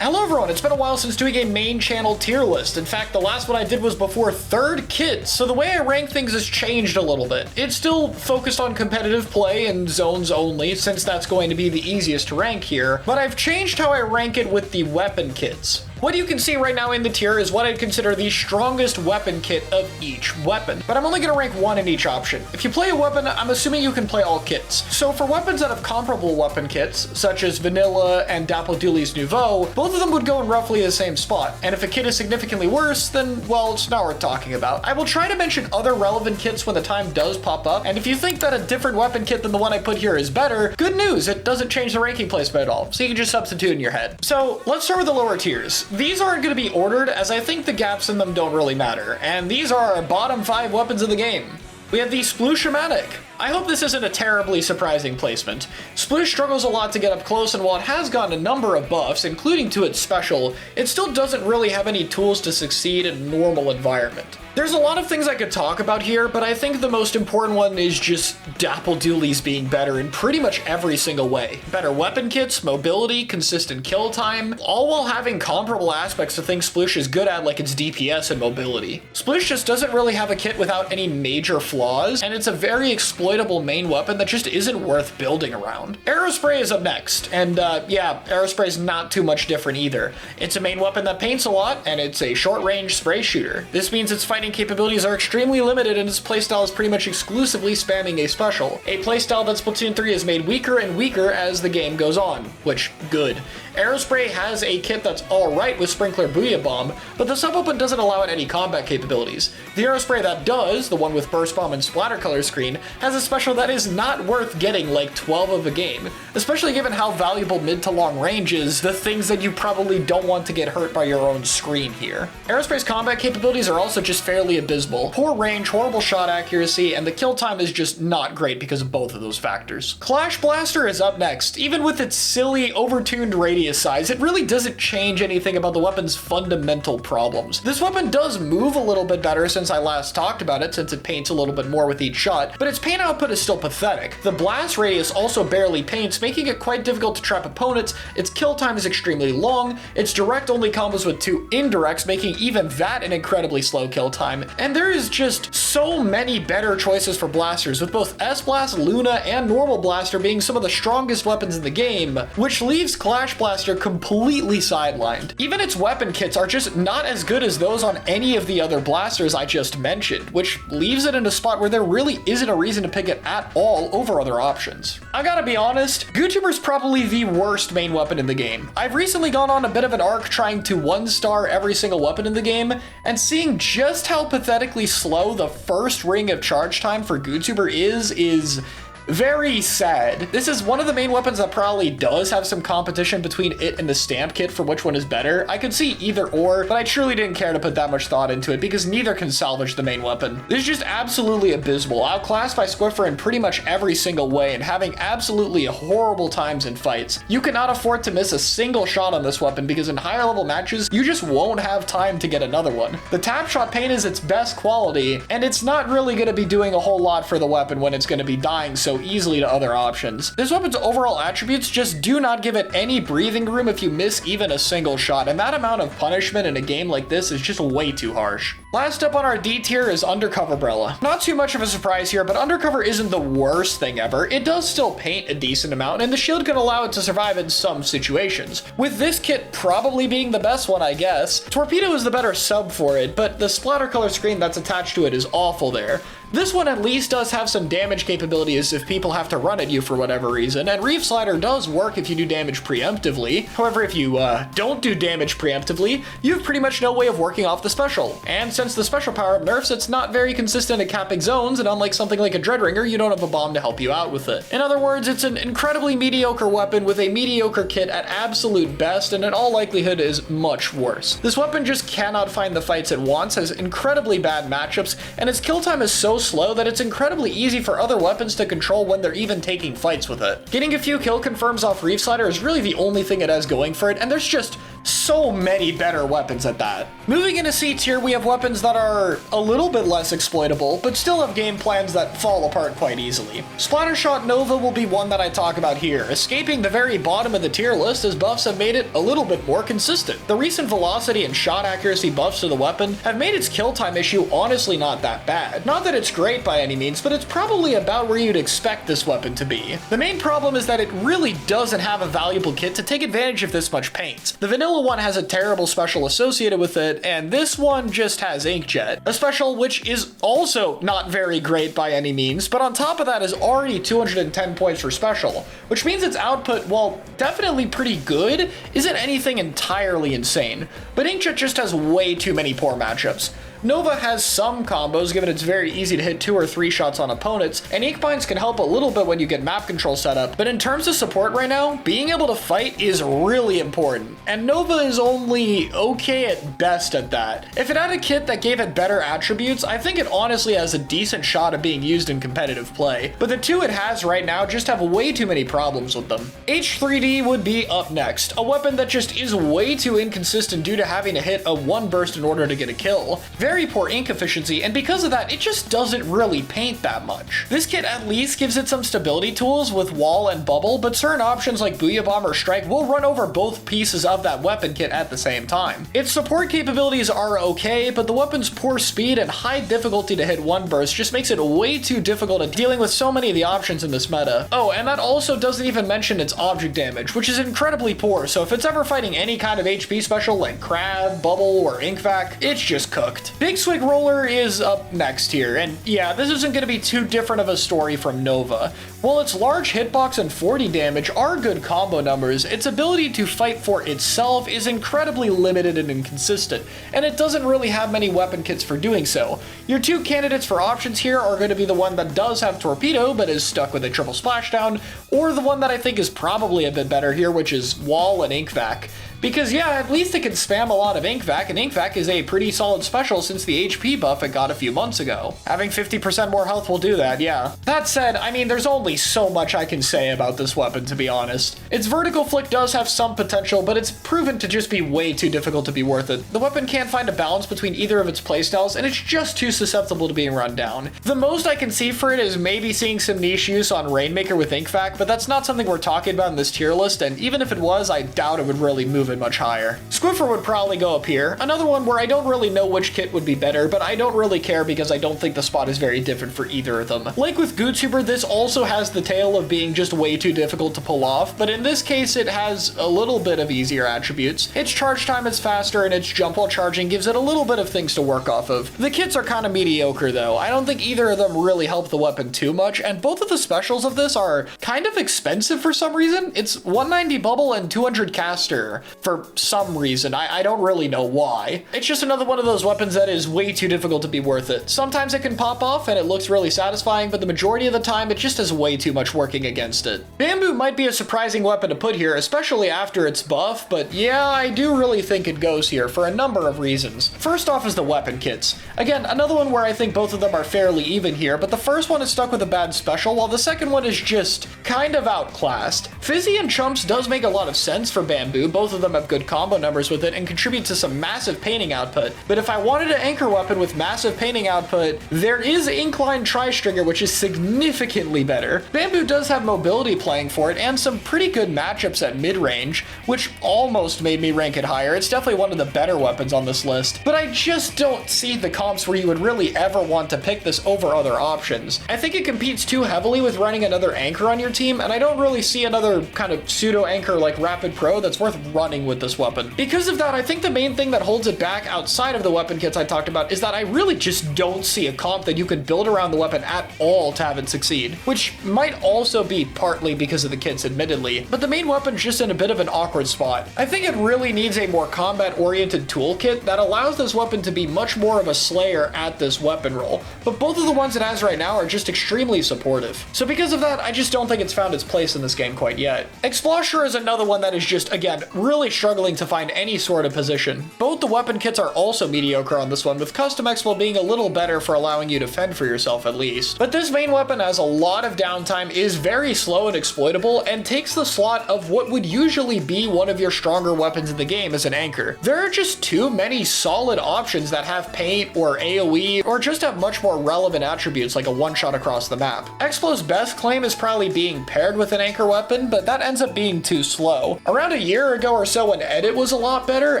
Hello everyone, it's been a while since doing a main channel tier list. In fact, the last one I did was before 3rd kit, so the way I rank things has changed a little bit. It's still focused on competitive play and zones only, since that's going to be the easiest to rank here, but I've changed how I rank it with the weapon kits. What you can see right now in the tier is what I'd consider the strongest weapon kit of each weapon, but I'm only going to rank one in each option. If you play a weapon, I'm assuming you can play all kits. So for weapons that have comparable weapon kits, such as Vanilla and Dapple Dooley's Nouveau, both of them would go in roughly the same spot. And if a kit is significantly worse, then, well, it's not worth talking about. I will try to mention other relevant kits when the time does pop up, and if you think that a different weapon kit than the one I put here is better, good news, it doesn't change the ranking placement at all, so you can just substitute in your head. So let's start with the lower tiers. These aren't going to be ordered, as I think the gaps in them don't really matter, and these are our bottom 5 weapons of the game. We have the Sploosh-O-Matic. I hope this isn't a terribly surprising placement. Sploosh struggles a lot to get up close, and while it has gotten a number of buffs, including to its special, it still doesn't really have any tools to succeed in a normal environment. There's a lot of things I could talk about here, but I think the most important one is just Dapple Dooley's being better in pretty much every single way. Better weapon kits, mobility, consistent kill time, all while having comparable aspects to things Sploosh is good at, like its DPS and mobility. Sploosh just doesn't really have a kit without any major flaws, and it's a very exploitable main weapon that just isn't worth building around. Aerospray is up next, and yeah, Aerospray is not too much different either. It's a main weapon that paints a lot, and it's a short-range spray shooter. This means its fighting capabilities are extremely limited, and its playstyle is pretty much exclusively spamming a special. A playstyle that Splatoon 3 has made weaker and weaker as the game goes on, which, good. Aerospray has a kit that's alright with Sprinkler Booyah Bomb, but the sub-weapon doesn't allow it any combat capabilities. The Aerospray that does, the one with Burst Bomb and Splatter Color Screen, has a special that is not worth getting like 12 of a game, especially given how valuable mid to long range is, the things that you probably don't want to get hurt by your own screen here. Aerospray's combat capabilities are also just fairly abysmal. Poor range, horrible shot accuracy, and the kill time is just not great because of both of those factors. Clash Blaster is up next. Even with its silly, overtuned radius size, it really doesn't change anything about the weapon's fundamental problems. This weapon does move a little bit better since I last talked about it, since it paints a little bit more with each shot, but its paint output is still pathetic. The blast radius also barely paints, making it quite difficult to trap opponents. Its kill time is extremely long, its direct only combos with 2 indirects, making even that an incredibly slow kill time, and there is just so many better choices for blasters, with both S-Blast, Luna, and Normal Blaster being some of the strongest weapons in the game, which leaves Clash Blaster completely sidelined. Even its weapon kits are just not as good as those on any of the other blasters I just mentioned, which leaves it in a spot where there really isn't a reason to pick it at all over other options. I gotta be honest, Gootuber's probably the worst main weapon in the game. I've recently gone on a bit of an arc trying to 1-star every single weapon in the game, and seeing just how pathetically slow the first ring of charge time for Gootuber is very sad. This is one of the main weapons that probably does have some competition between it and the stamp kit for which one is better. I could see either or, but I truly didn't care to put that much thought into it because neither can salvage the main weapon. This is just absolutely abysmal, outclassed by Squiffer in pretty much every single way and having absolutely horrible times in fights. You cannot afford to miss a single shot on this weapon because in higher level matches, you just won't have time to get another one. The tap shot paint is its best quality, and it's not really going to be doing a whole lot for the weapon when it's going to be dying so easily to other options. This weapon's overall attributes just do not give it any breathing room if you miss even a single shot, and that amount of punishment in a game like this is just way too harsh. Last up on our D tier is Undercover Umbrella. Not too much of a surprise here, but Undercover isn't the worst thing ever. It does still paint a decent amount, and the shield can allow it to survive in some situations. With this kit probably being the best one, I guess. Torpedo is the better sub for it, but the splatter color screen that's attached to it is awful there. This one at least does have some damage capabilities if people have to run at you for whatever reason, and Reef Slider does work if you do damage preemptively. However, if you don't do damage preemptively, you have pretty much no way of working off the special. And since the special power-up nerfs, it's not very consistent at capping zones, and unlike something like a Dreadringer, you don't have a bomb to help you out with it. In other words, it's an incredibly mediocre weapon with a mediocre kit at absolute best, and in all likelihood is much worse. This weapon just cannot find the fights it wants, has incredibly bad matchups, and its kill time is so slow that it's incredibly easy for other weapons to control when they're even taking fights with it. Getting a few kill confirms off Reef Slider is really the only thing it has going for it, and there's just so so many better weapons at that. Moving into C tier, we have weapons that are a little bit less exploitable, but still have game plans that fall apart quite easily. Splattershot Nova will be one that I talk about here, escaping the very bottom of the tier list as buffs have made it a little bit more consistent. The recent velocity and shot accuracy buffs to the weapon have made its kill time issue honestly not that bad. Not that it's great by any means, but it's probably about where you'd expect this weapon to be. The main problem is that it really doesn't have a valuable kit to take advantage of this much paint. The vanilla one has a terrible special associated with it, and this one just has Inkjet, a special which is also not very great by any means, but on top of that is already 210 points for special, which means its output, while definitely pretty good, isn't anything entirely insane. But Inkjet just has way too many poor matchups. Nova has some combos given it's very easy to hit 2 or 3 shots on opponents, and ink binds can help a little bit when you get map control set up, but in terms of support right now, being able to fight is really important, and Nova is only okay at best at that. If it had a kit that gave it better attributes, I think it honestly has a decent shot at being used in competitive play, but the two it has right now just have way too many problems with them. H3D would be up next, a weapon that just is way too inconsistent due to having to hit a 1 burst in order to get a kill. Very poor ink efficiency, and because of that, it just doesn't really paint that much. This kit at least gives it some stability tools with wall and bubble, but certain options like Booyah Bomb or Strike will run over both pieces of that weapon kit at the same time. Its support capabilities are okay, but the weapon's poor speed and high difficulty to hit 1 burst just makes it way too difficult at dealing with so many of the options in this meta. Oh, and that also doesn't even mention its object damage, which is incredibly poor, so if it's ever fighting any kind of HP special like Crab, Bubble, or Ink Vac, it's just cooked. Big Swig Roller is up next here, and yeah, this isn't going to be too different of a story from Nova. While its large hitbox and 40 damage are good combo numbers, its ability to fight for itself is incredibly limited and inconsistent, and it doesn't really have many weapon kits for doing so. Your two candidates for options here are going to be the one that does have Torpedo but is stuck with a triple splashdown, or the one that I think is probably a bit better here, which is Wall and Ink Vac. Because yeah, at least it can spam a lot of Ink Vac, and Ink Vac is a pretty solid special since the HP buff it got a few months ago. Having 50% more health will do that, yeah. That said, I mean, there's only so much I can say about this weapon, to be honest. Its vertical flick does have some potential, but it's proven to just be way too difficult to be worth it. The weapon can't find a balance between either of its playstyles, and it's just too susceptible to being run down. The most I can see for it is maybe seeing some niche use on Rainmaker with Ink Vac, but that's not something we're talking about in this tier list, and even if it was, I doubt it would really move it much higher. Squiffer would probably go up here, another one where I don't really know which kit would be better, but I don't really care because I don't think the spot is very different for either of them. Like with Gootsuber, this also has the tail of being just way too difficult to pull off, but in this case it has a little bit of easier attributes. Its charge time is faster, and its jump while charging gives it a little bit of things to work off of. The kits are kind of mediocre though. I don't think either of them really help the weapon too much, and both of the specials of this are kind of expensive for some reason. It's 190 bubble and 200 caster for some reason. I don't really know why. It's just another one of those weapons that is way too difficult to be worth it. Sometimes it can pop off and it looks really satisfying, but the majority of the time it just has way too much working against it. Bamboo might be a surprising weapon to put here, especially after its buff, but yeah, I do really think it goes here for a number of reasons. First off is the weapon kits. Again, another one where I think both of them are fairly even here, but the first one is stuck with a bad special, while the second one is just kind of outclassed. Fizzy and Chumps does make a lot of sense for Bamboo. Both of them have good combo numbers with it and contribute to some massive painting output. But if I wanted an anchor weapon with massive painting output, there is Inkline Tri-Stringer, which is significantly better. Bamboo does have mobility playing for it and some pretty good matchups at mid-range, which almost made me rank it higher. It's definitely one of the better weapons on this list, but I just don't see the comps where you would really ever want to pick this over other options. I think it competes too heavily with running another anchor on your team, and I don't really see another kind of pseudo-anchor like Rapid Pro that's worth running with this weapon. Because of that, I think the main thing that holds it back outside of the weapon kits I talked about is that I really just don't see a comp that you could build around the weapon at all to have it succeed, which might also be partly because of the kits admittedly, but the main weapon's just in a bit of an awkward spot. I think it really needs a more combat-oriented toolkit that allows this weapon to be much more of a slayer at this weapon roll, but both of the ones it has right now are just extremely supportive. So because of that, I just don't think it's found its place in this game quite yet. Explosher is another one that is just, again, really struggling to find any sort of position. Both both the weapon kits are also mediocre on this one, with custom expo being a little better for allowing you to fend for yourself at least. But this main weapon has a lot of downtime, is very slow and exploitable, and takes the slot of what would usually be one of your stronger weapons in the game as an anchor. There are just too many solid options that have paint or AoE, or just have much more relevant attributes like a one-shot across the map. Explo's best claim is probably being paired with an anchor weapon, but that ends up being too slow. Around a year ago or so when edit was a lot better,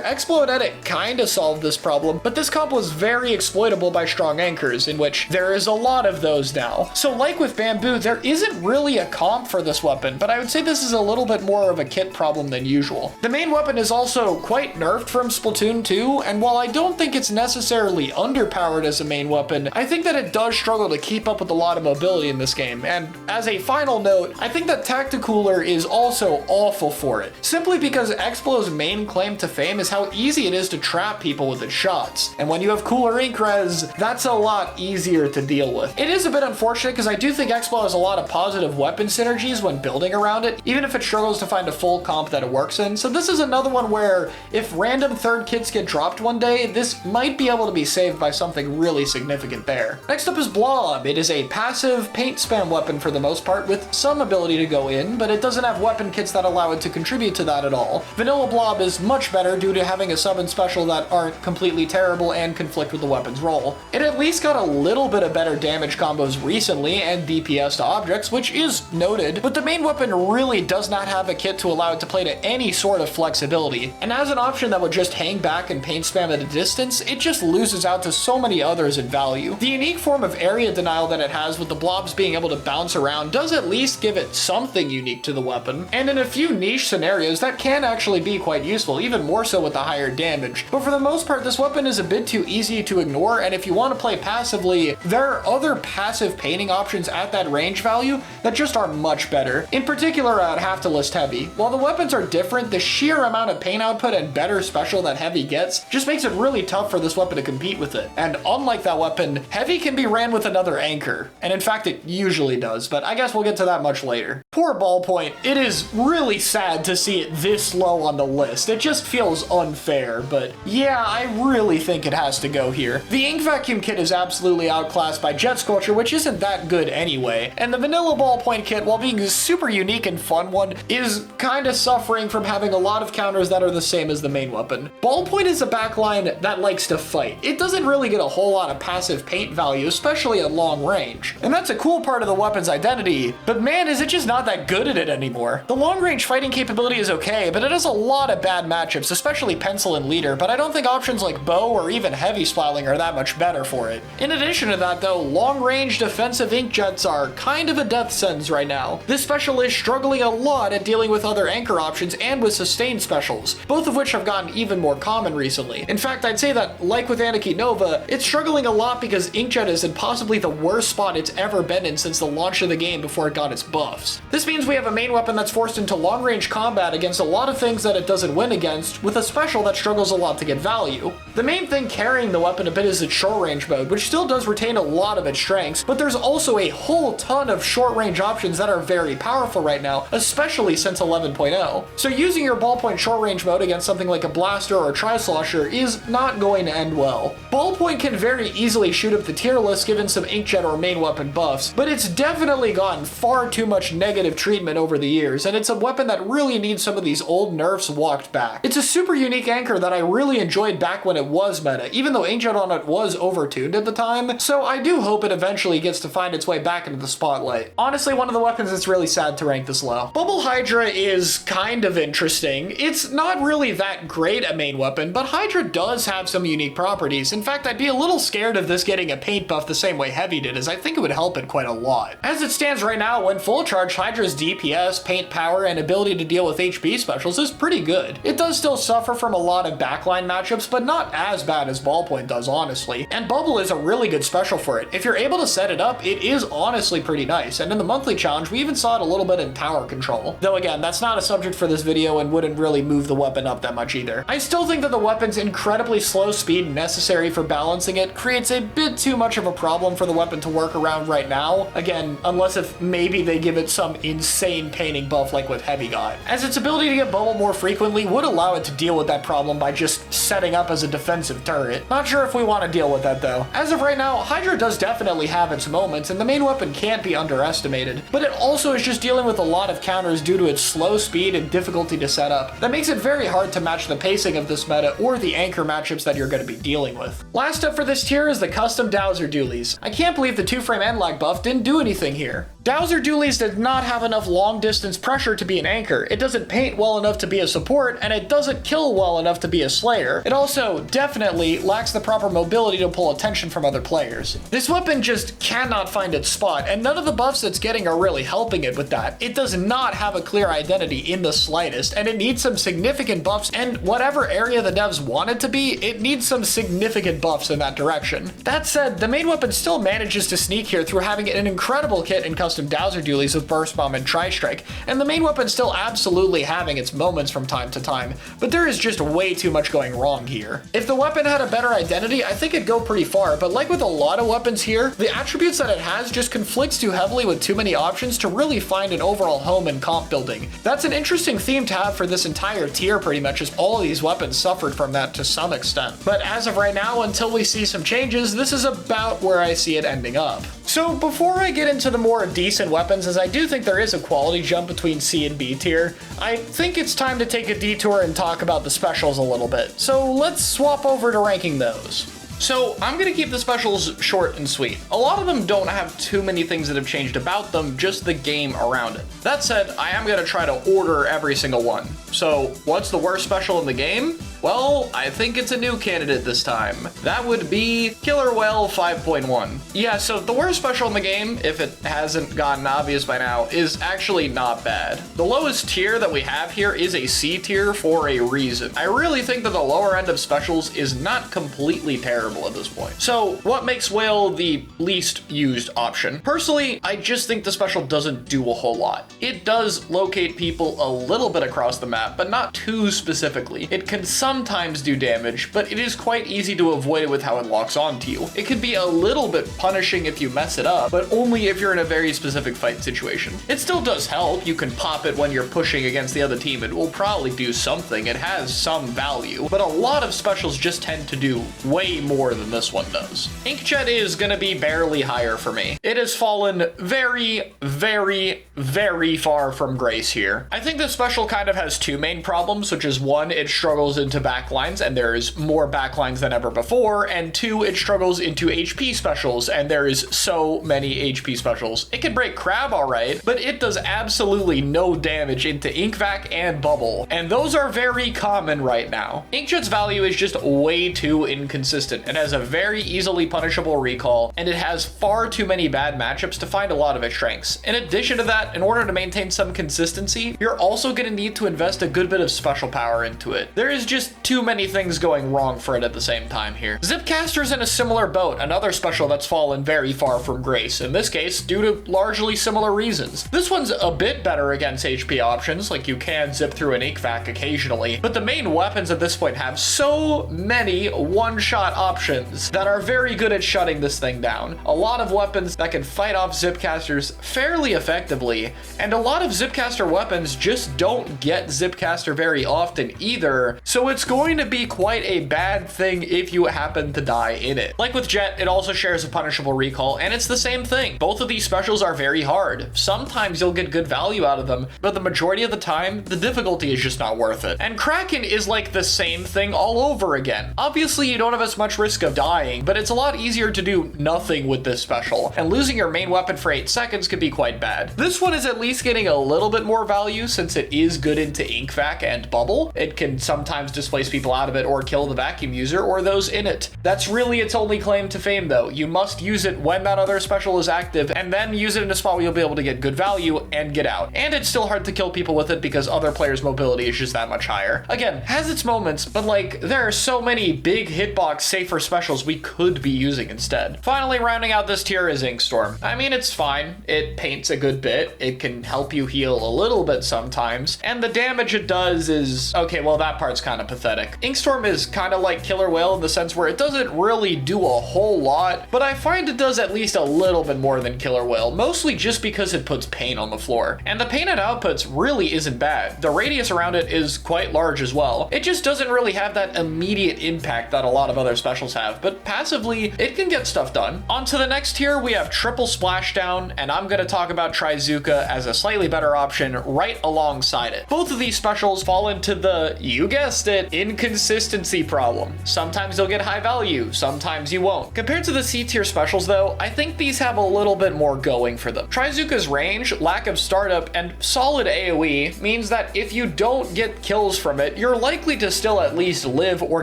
Explo and edit kinda solved this problem, but this comp was very exploitable by strong anchors, in which there is a lot of those now. So like with Bamboo, there isn't really a comp for this weapon, but I would say this is a little bit more of a kit problem than usual. The main weapon is also quite nerfed from Splatoon 2, and while I don't think it's necessarily underpowered as a main weapon, I think that it does struggle to keep up with a lot of mobility in this game. And as a final note, I think that Tacticooler is also awful for it, simply because Explo's main claim to fame is how easy it is to trap people with its shots. And when you have cooler ink res, that's a lot easier to deal with. It is a bit unfortunate because I do think Explo has a lot of positive weapon synergies when building around it, even if it struggles to find a full comp that it works in. So this is another one where if random third kits get dropped one day, this might be able to be saved by something really significant there. Next up is Blob. It is a passive paint spam weapon for the most part, with some ability to go in, but it doesn't have weapon kits that allow it to contribute to that at all. Vanilla Blob is much better due to having a summon special that aren't completely terrible and conflict with the weapon's role. It at least got a little bit of better damage combos recently and DPS to objects, which is noted, but the main weapon really does not have a kit to allow it to play to any sort of flexibility, and as an option that would just hang back and paint spam at a distance, it just loses out to so many others in value. The unique form of area denial that it has with the blobs being able to bounce around does at least give it something unique to the weapon, and in a few niche scenarios that can actually be quite useful, even more so with the higher damage. But for the most part, this weapon is a bit too easy to ignore, and if you want to play passively, there are other passive painting options at that range value that just are much better. In particular, I'd have to list Heavy. While the weapons are different, the sheer amount of paint output and better special that Heavy gets just makes it really tough for this weapon to compete with it. And unlike that weapon, Heavy can be ran with another anchor. And in fact, it usually does, but I guess we'll get to that much later. Poor Ballpoint. It is really sad to see it this low on the list. It just feels unfair, but yeah, I really think it has to go here. The Ink Vacuum kit is absolutely outclassed by Jet Sculpture, which isn't that good anyway. And the Vanilla Ballpoint kit, while being a super unique and fun one, is kinda suffering from having a lot of counters that are the same as the main weapon. Ballpoint is a backline that likes to fight. It doesn't really get a whole lot of passive paint value, especially at long range. And that's a cool part of the weapon's identity, but man, is it just not that good at it anymore. The long range fighting capability is okay, but it has a lot of bad matchups, especially Pencil and Leader, but I don't think options like Bow or even Heavy Splatling are that much better for it. In addition to that though, long range defensive inkjets are kind of a death sentence right now. This special is struggling a lot at dealing with other anchor options and with sustained specials, both of which have gotten even more common recently. In fact, I'd say that, like with Anarchy Nova, it's struggling a lot because Inkjet is in possibly the worst spot it's ever been in since the launch of the game before it got its buffs. This means we have a main weapon that's forced into long range combat against a lot of things that it doesn't win against, with a special that struggles a lot to get value. The main thing carrying the weapon a bit is its short range mode, which still does retain a lot of its strengths, but there's also a whole ton of short range options that are very powerful right now, especially since 11.0. So using your Ballpoint short range mode against something like a Blaster or a Tri-Slosher is not going to end well. Ballpoint can very easily shoot up the tier list given some Inkjet or main weapon buffs, but it's definitely gotten far too much negative treatment over the years, and it's a weapon that really needs some of these old nerfs walked back. It's a super unique anchor that I really enjoyed back when it was meta, even though Inkjet on it was overtuned at the time, so I do hope it eventually gets to find its way back into the spotlight. Honestly, one of the weapons that's really sad to rank this low. Bubble Hydra is kind of interesting. It's not really that great a main weapon, but Hydra does have some unique properties. In fact, I'd be a little scared of this getting a paint buff the same way Heavy did, as I think it would help it quite a lot. As it stands right now, when full charge, Hydra's DPS, paint power, and ability to deal with HP specials is pretty good. It does still suffer from a lot of backline matchups, but not as bad as Ballpoint does, honestly. And Bubble is a really good special for it. If you're able to set it up, it is honestly pretty nice, and in the monthly challenge, we even saw it a little bit in tower control. Though again, that's not a subject for this video and wouldn't really move the weapon up that much either. I still think that the weapon's incredibly slow speed necessary for balancing it creates a bit too much of a problem for the weapon to work around right now. Again, unless if maybe they give it some insane painting buff like what Heavy got. As its ability to get Bubble more frequently would allow it to deal with that problem by just just setting up as a defensive turret. Not sure if we want to deal with that though. As of right now, Hydra does definitely have its moments, and the main weapon can't be underestimated, but it also is just dealing with a lot of counters due to its slow speed and difficulty to set up. That makes it very hard to match the pacing of this meta or the anchor matchups that you're going to be dealing with. Last up for this tier is the custom Dowser dualies. I can't believe the 2-frame end lag buff didn't do anything here. Dowser dualies did not have enough long distance pressure to be an anchor. It doesn't paint well enough to be a support, and it doesn't kill well enough to be a slayer. It also definitely lacks the proper mobility to pull attention from other players. This weapon just cannot find its spot, and none of the buffs it's getting are really helping it with that. It does not have a clear identity in the slightest, and it needs some significant buffs, and whatever area the devs want it to be, it needs some significant buffs in that direction. That said, the main weapon still manages to sneak here through having an incredible kit in custom Dowser dualies with Burst Bomb and Tri-Strike, and the main weapon still absolutely having its moments from time to time, but there is just way too much going wrong here. If the weapon had a better identity, I think it'd go pretty far, but like with a lot of weapons here, the attributes that it has just conflicts too heavily with too many options to really find an overall home in comp building. That's an interesting theme to have for this entire tier pretty much, as all of these weapons suffered from that to some extent. But as of right now, until we see some changes, this is about where I see it ending up. So before I get into the more decent weapons, as I do think there is a quality jump between C and B tier, I think it's time to take a detour and talk about the specials a little bit. So let's swap over to ranking those. So I'm gonna keep the specials short and sweet. A lot of them don't have too many things that have changed about them, just the game around it. That said, I am gonna try to order every single one. So what's the worst special in the game? Well, I think it's a new candidate this time. That would be Killer Whale 5.1. Yeah, so the worst special in the game, if it hasn't gotten obvious by now, is actually not bad. The lowest tier that we have here is a C tier for a reason. I really think that the lower end of specials is not completely terrible at this point. So what makes Whale the least used option? Personally, I just think the special doesn't do a whole lot. It does locate people a little bit across the map, but not too specifically. It can sometimes do damage, but it is quite easy to avoid it with how it locks onto you. It can be a little bit punishing if you mess it up, but only if you're in a very specific fight situation. It still does help. You can pop it when you're pushing against the other team. It will probably do something. It has some value, but a lot of specials just tend to do way more than this one does. Inkjet is gonna be barely higher for me. It has fallen very, very, very far from grace here. I think this special kind of has two main problems, which is one, it struggles into backlines and there's more backlines than ever before, and two, it struggles into HP specials and there is so many HP specials. It can break Crab alright, but it does absolutely no damage into Inkvac and Bubble, and those are very common right now. Inkjet's value is just way too inconsistent. It has a very easily punishable recall, and it has far too many bad matchups to find a lot of its strengths. In addition to that, in order to maintain some consistency, you're also going to need to invest a good bit of special power into it. There is just too many things going wrong for it at the same time here. Zipcaster's in a similar boat, another special that's fallen very far from grace, in this case due to largely similar reasons. This one's a bit better against HP options, like you can zip through an Inkvac occasionally, but the main weapons at this point have so many one-shot options that are very good at shutting this thing down. A lot of weapons that can fight off Zipcasters fairly effectively, and a lot of Zipcaster weapons just don't get Zipcaster very often either, so it's going to be quite a bad thing if you happen to die in it. Like with Jet, it also shares a punishable recall, and it's the same thing. Both of these specials are very hard. Sometimes you'll get good value out of them, but the majority of the time, the difficulty is just not worth it. And Kraken is like the same thing all over again. Obviously, you don't have as much risk of dying, but it's a lot easier to do nothing with this special, and losing your main weapon for 8 seconds could be quite bad. This one is at least getting a little bit more value since it is good into Inkvac and Bubble. It can sometimes displace people out of it or kill the vacuum user or those in it. That's really its only claim to fame though. You must use it when that other special is active, and then use it in a spot where you'll be able to get good value and get out. And it's still hard to kill people with it because other players' mobility is just that much higher. Again, has its moments, but like there are so many big hitbox safe safer specials we could be using instead. Finally, rounding out this tier is Inkstorm. I mean, it's fine. It paints a good bit. It can help you heal a little bit sometimes. And the damage it does is, okay, well, that part's kind of pathetic. Inkstorm is kind of like Killer Whale in the sense where it doesn't really do a whole lot, but I find it does at least a little bit more than Killer Whale, mostly just because it puts paint on the floor. And the paint it outputs really isn't bad. The radius around it is quite large as well. It just doesn't really have that immediate impact that a lot of other specials have, but passively, it can get stuff done. On to the next tier, we have Triple Splashdown, and I'm gonna talk about Trizuka as a slightly better option right alongside it. Both of these specials fall into the, you guessed it, inconsistency problem. Sometimes you'll get high value, sometimes you won't. Compared to the C tier specials though, I think these have a little bit more going for them. Trizuka's range, lack of startup, and solid AoE means that if you don't get kills from it, you're likely to still at least live or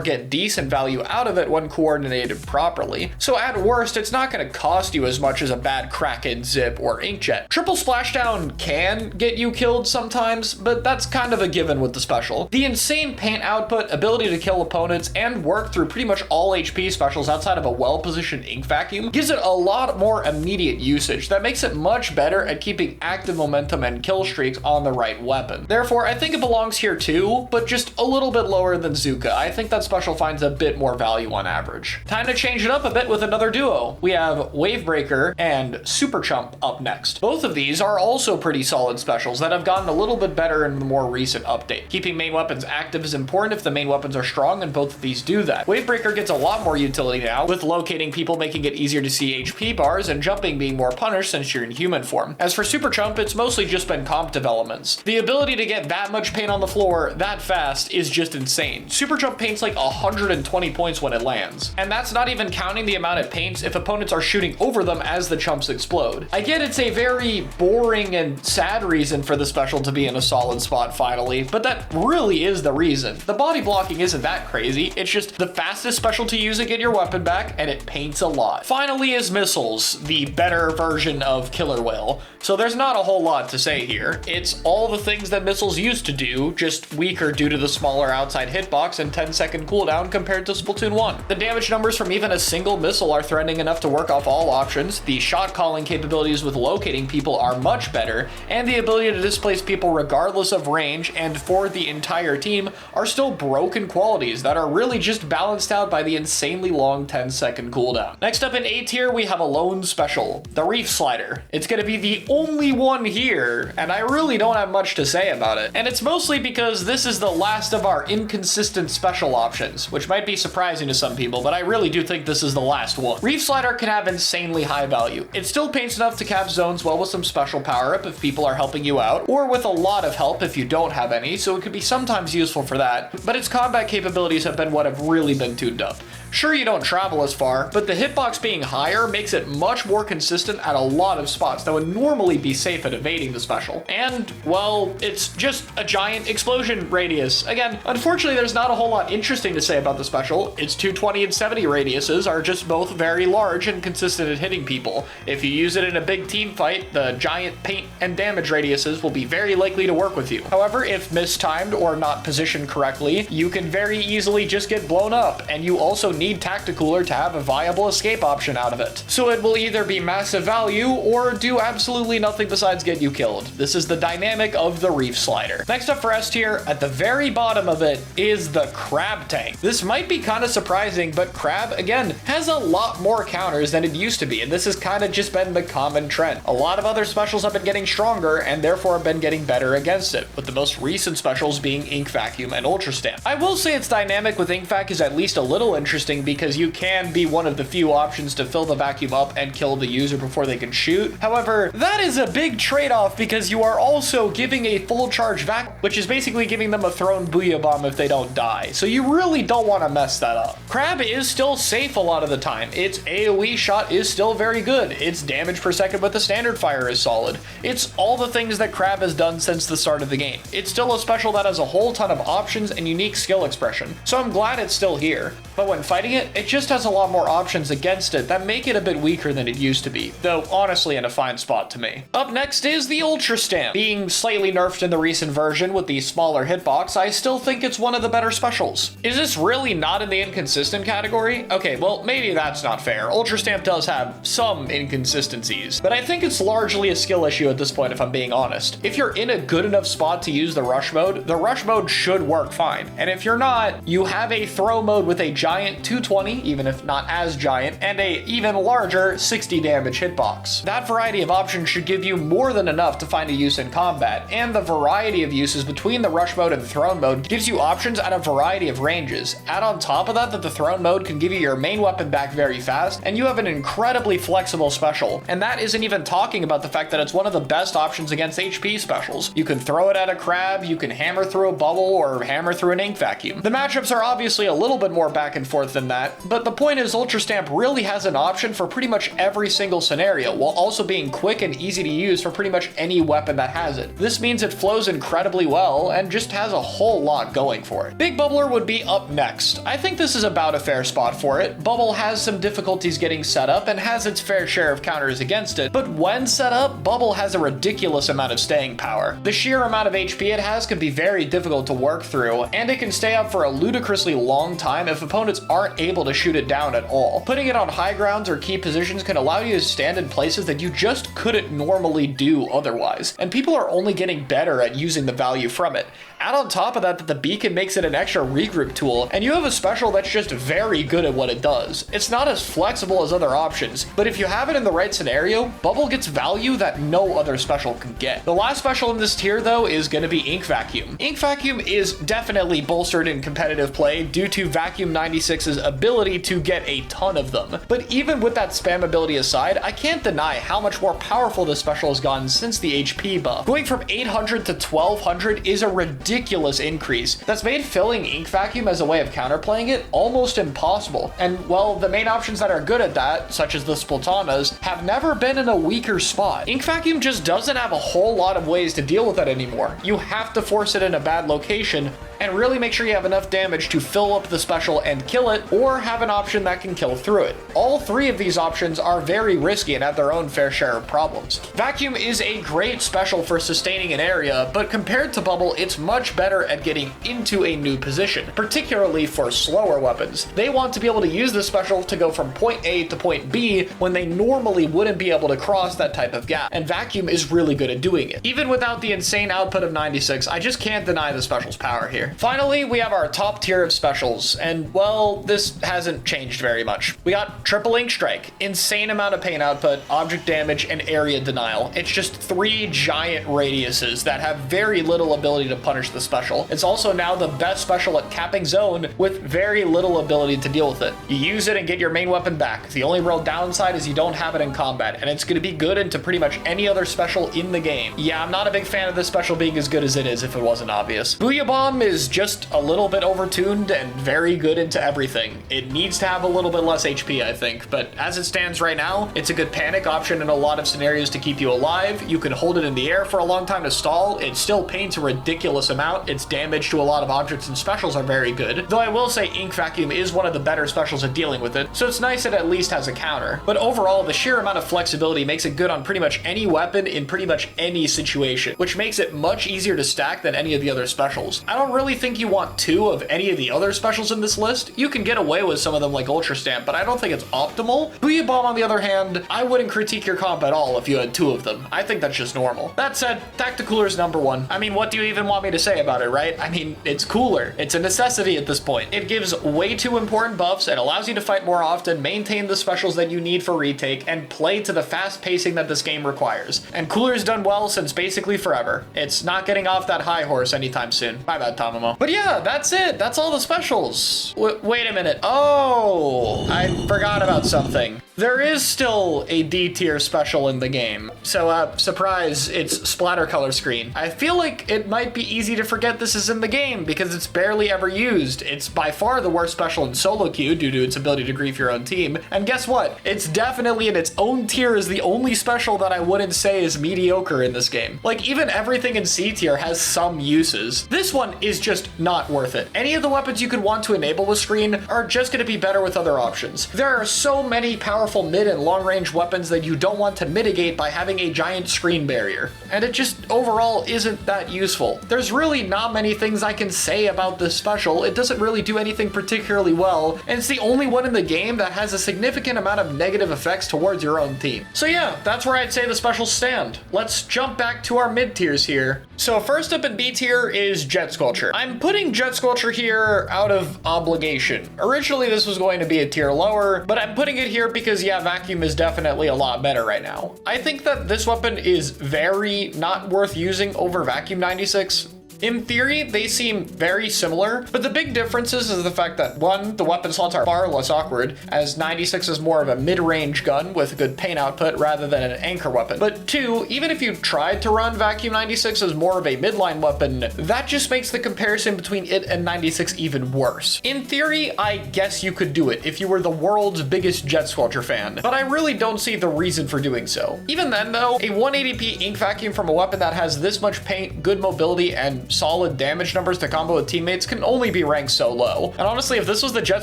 get decent value out of it when coordinated properly. So at worst, it's not gonna cost you as much as a bad Kraken, Zip, or Inkjet. Triple Splashdown can get you killed sometimes, but that's kind of a given with the special. The insane paint output, ability to kill opponents, and work through pretty much all HP specials outside of a well-positioned ink vacuum gives it a lot more immediate usage that makes it much better at keeping active momentum and kill streaks on the right weapon. Therefore, I think it belongs here too, but just a little bit lower than Zuka. I think that special finds a bit more value on average. Time to change it up a bit with another duo. We have Wavebreaker and Super Chump up next. Both of these are also pretty solid specials that have gotten a little bit better in the more recent update. Keeping main weapons active is important if the main weapons are strong, and both of these do that. Wavebreaker gets a lot more utility now, with locating people making it easier to see HP bars and jumping being more punished since you're in human form. As for Super Chump, it's mostly just been comp developments. The ability to get that much paint on the floor that fast is just insane. Super Chump paints like 120 points when it lands. And that's not even counting the amount it paints if opponents are shooting over them as the chumps explode. I get it's a very boring and sad reason for the special to be in a solid spot finally, but that really is the reason. The body blocking isn't that crazy, it's just the fastest special to use to get your weapon back, and it paints a lot. Finally is Missiles, the better version of Killer Whale. So there's not a whole lot to say here. It's all the things that Missiles used to do, just weaker due to the smaller outside hitbox and 10-second cooldown compared to Splatoon 1. The damage numbers from even a single missile are threatening enough to work off all options, the shot calling capabilities with locating people are much better, and the ability to displace people regardless of range and for the entire team are still broken qualities that are really just balanced out by the insanely long 10-second cooldown. Next up in A tier, we have a lone special, the Reef Slider. It's gonna be the only one here, and I really don't have much to say about it. And it's mostly because this is the last of our inconsistent special options, which might be surprising to some people, but I really do think this is the last one. Reef Slider can have insanely high value. It still paints enough to cap zones well with some special power up if people are helping you out, or with a lot of help if you don't have any, so it could be sometimes useful for that, but its combat capabilities have been what have really been tuned up. Sure, you don't travel as far, but the hitbox being higher makes it much more consistent at a lot of spots that would normally be safe at evading the special. And, well, it's just a giant explosion radius. Again, unfortunately, there's not a whole lot interesting to say about the special. Its 220 and 70 radiuses are just both very large and consistent at hitting people. If you use it in a big team fight, the giant paint and damage radiuses will be very likely to work with you. However, if mistimed or not positioned correctly, you can very easily just get blown up, and you also need Tacticooler to have a viable escape option out of it. So it will either be massive value or do absolutely nothing besides get you killed. This is the dynamic of the Reef Slider. Next up for S tier, at the very bottom of it is the Crab Tank. This might be kind of surprising, but Crab, again, has a lot more counters than it used to be, and this has kind of just been the common trend. A lot of other specials have been getting stronger and therefore have been getting better against it, with the most recent specials being Ink Vacuum and Ultra Stamp. I will say its dynamic with Ink Vac is at least a little interesting because you can be one of the few options to fill the vacuum up and kill the user before they can shoot. However, that is a big trade-off because you are also giving a full charge vac, which is basically giving them a thrown Booyah Bomb if they don't die. So you really don't want to mess that up. Crab is still safe a lot of the time. Its AoE shot is still very good. Its damage per second with the standard fire is solid. It's all the things that Crab has done since the start of the game. It's still a special that has a whole ton of options and unique skill expression. So I'm glad it's still here. But when fighting fighting it, it just has a lot more options against it that make it a bit weaker than it used to be, though honestly in a fine spot to me. Up next is the Ultra Stamp. Being slightly nerfed in the recent version with the smaller hitbox, I still think it's one of the better specials. Is this really not in the inconsistent category? Okay, well, maybe that's not fair. Ultra Stamp does have some inconsistencies, but I think it's largely a skill issue at this point if I'm being honest. If you're in a good enough spot to use the rush mode should work fine. And if you're not, you have a throw mode with a giant 220, even if not as giant, and a even larger 60 damage hitbox. That variety of options should give you more than enough to find a use in combat, and the variety of uses between the rush mode and the throne mode gives you options at a variety of ranges. Add on top of that the throne mode can give you your main weapon back very fast, and you have an incredibly flexible special. And that isn't even talking about the fact that it's one of the best options against HP specials. You can throw it at a crab, you can hammer through a bubble, or hammer through an ink vacuum. The matchups are obviously a little bit more back and forth than that, but the point is Ultra Stamp really has an option for pretty much every single scenario, while also being quick and easy to use for pretty much any weapon that has it. This means it flows incredibly well and just has a whole lot going for it. Big Bubbler would be up next. I think this is about a fair spot for it. Bubble has some difficulties getting set up and has its fair share of counters against it, but when set up, Bubble has a ridiculous amount of staying power. The sheer amount of HP it has can be very difficult to work through, and it can stay up for a ludicrously long time if opponents aren't able to shoot it down at all. Putting it on high grounds or key positions can allow you to stand in places that you just couldn't normally do otherwise, and people are only getting better at using the value from it. Add on top of that the beacon makes it an extra regroup tool, and you have a special that's just very good at what it does. It's not as flexible as other options, but if you have it in the right scenario, Bubble gets value that no other special can get. The last special in this tier though is going to be Ink Vacuum. Ink Vacuum is definitely bolstered in competitive play due to Vacuum 96's ability to get a ton of them. But even with that spam ability aside, I can't deny how much more powerful this special has gotten since the HP buff. Going from 800 to 1200 is a ridiculous increase that's made filling Ink Vacuum as a way of counterplaying it almost impossible. And well, the main options that are good at that, such as the Splatanas, have never been in a weaker spot. Ink Vacuum just doesn't have a whole lot of ways to deal with that anymore. You have to force it in a bad location and really make sure you have enough damage to fill up the special and kill it, or have an option that can kill through it. All three of these options are very risky and have their own fair share of problems. Vacuum is a great special for sustaining an area, but compared to Bubble, it's much better at getting into a new position, particularly for slower weapons. They want to be able to use this special to go from point A to point B when they normally wouldn't be able to cross that type of gap, and Vacuum is really good at doing it. Even without the insane output of 96, I just can't deny the special's power here. Finally, we have our top tier of specials, and well, this hasn't changed very much. We got Triple Ink Strike, insane amount of pain output, object damage, and area denial. It's just 3 giant radiuses that have very little ability to punish the special. It's also now the best special at capping zone with very little ability to deal with it. You use it and get your main weapon back. The only real downside is you don't have it in combat, and it's going to be good into pretty much any other special in the game. Yeah, I'm not a big fan of this special being as good as it is if it wasn't obvious. Booyah Bomb is just a little bit overtuned and very good into everything. It needs to have a little bit less HP, I think, but as it stands right now, it's a good panic option in a lot of scenarios to keep you alive. You can hold it in the air for a long time to stall. It still paints a ridiculous amount. Its damage to a lot of objects and specials are very good, though I will say Ink Vacuum is one of the better specials at dealing with it, so it's nice it at least has a counter. But overall, the sheer amount of flexibility makes it good on pretty much any weapon in pretty much any situation, which makes it much easier to stack than any of the other specials. I don't really think you want 2 of any of the other specials in this list. You can get away with some of them like Ultra Stamp, but I don't think it's optimal. Booyah Bomb, on the other hand, I wouldn't critique your comp at all if you had 2 of them. I think that's just normal. That said, Tacticooler is number 1. I mean, what do you even want me to say about it, right? I mean, it's cooler. It's a necessity at this point. It gives way too important buffs and allows you to fight more often, maintain the specials that you need for retake, and play to the fast pacing that this game requires. And Cooler's done well since basically forever. It's not getting off that high horse anytime soon. My bad, Tamamo. But yeah, that's it. That's all the specials. Wait a minute. Oh, I forgot about something. There is still a D tier special in the game. So, surprise, it's splatter color screen. I feel like it might be easy to forget this is in the game because it's barely ever used. It's by far the worst special in solo queue due to its ability to grief your own team. And guess what? It's definitely in its own tier as the only special that I wouldn't say is mediocre in this game. Like, even everything in C tier has some uses. This one is just not worth it. Any of the weapons you could want to enable with screen are just going to be better with other options. There are so many powerful mid and long range weapons that you don't want to mitigate by having a giant screen barrier. And it just overall isn't that useful. There's really not many things I can say about this special. It doesn't really do anything particularly well, and it's the only one in the game that has a significant amount of negative effects towards your own team. So yeah, that's where I'd say the specials stand. Let's jump back to our mid tiers here. So first up in B tier is Jet Sculpture. I'm putting Jet Sculpture here out of obligation. Originally this was going to be a tier lower, but I'm putting it here because yeah, Vacuum is definitely a lot better right now. I think that this weapon is very not worth using over Vacuum 96. In theory, they seem very similar, but the big differences is the fact that one, the weapon slots are far less awkward, as 96 is more of a mid-range gun with a good paint output rather than an anchor weapon. But two, even if you tried to run Vacuum 96 as more of a midline weapon, that just makes the comparison between it and 96 even worse. In theory, I guess you could do it if you were the world's biggest Jet Sculpture fan, but I really don't see the reason for doing so. Even then though, a 180p ink vacuum from a weapon that has this much paint, good mobility, and solid damage numbers to combo with teammates can only be ranked so low. And honestly, if this was the Jet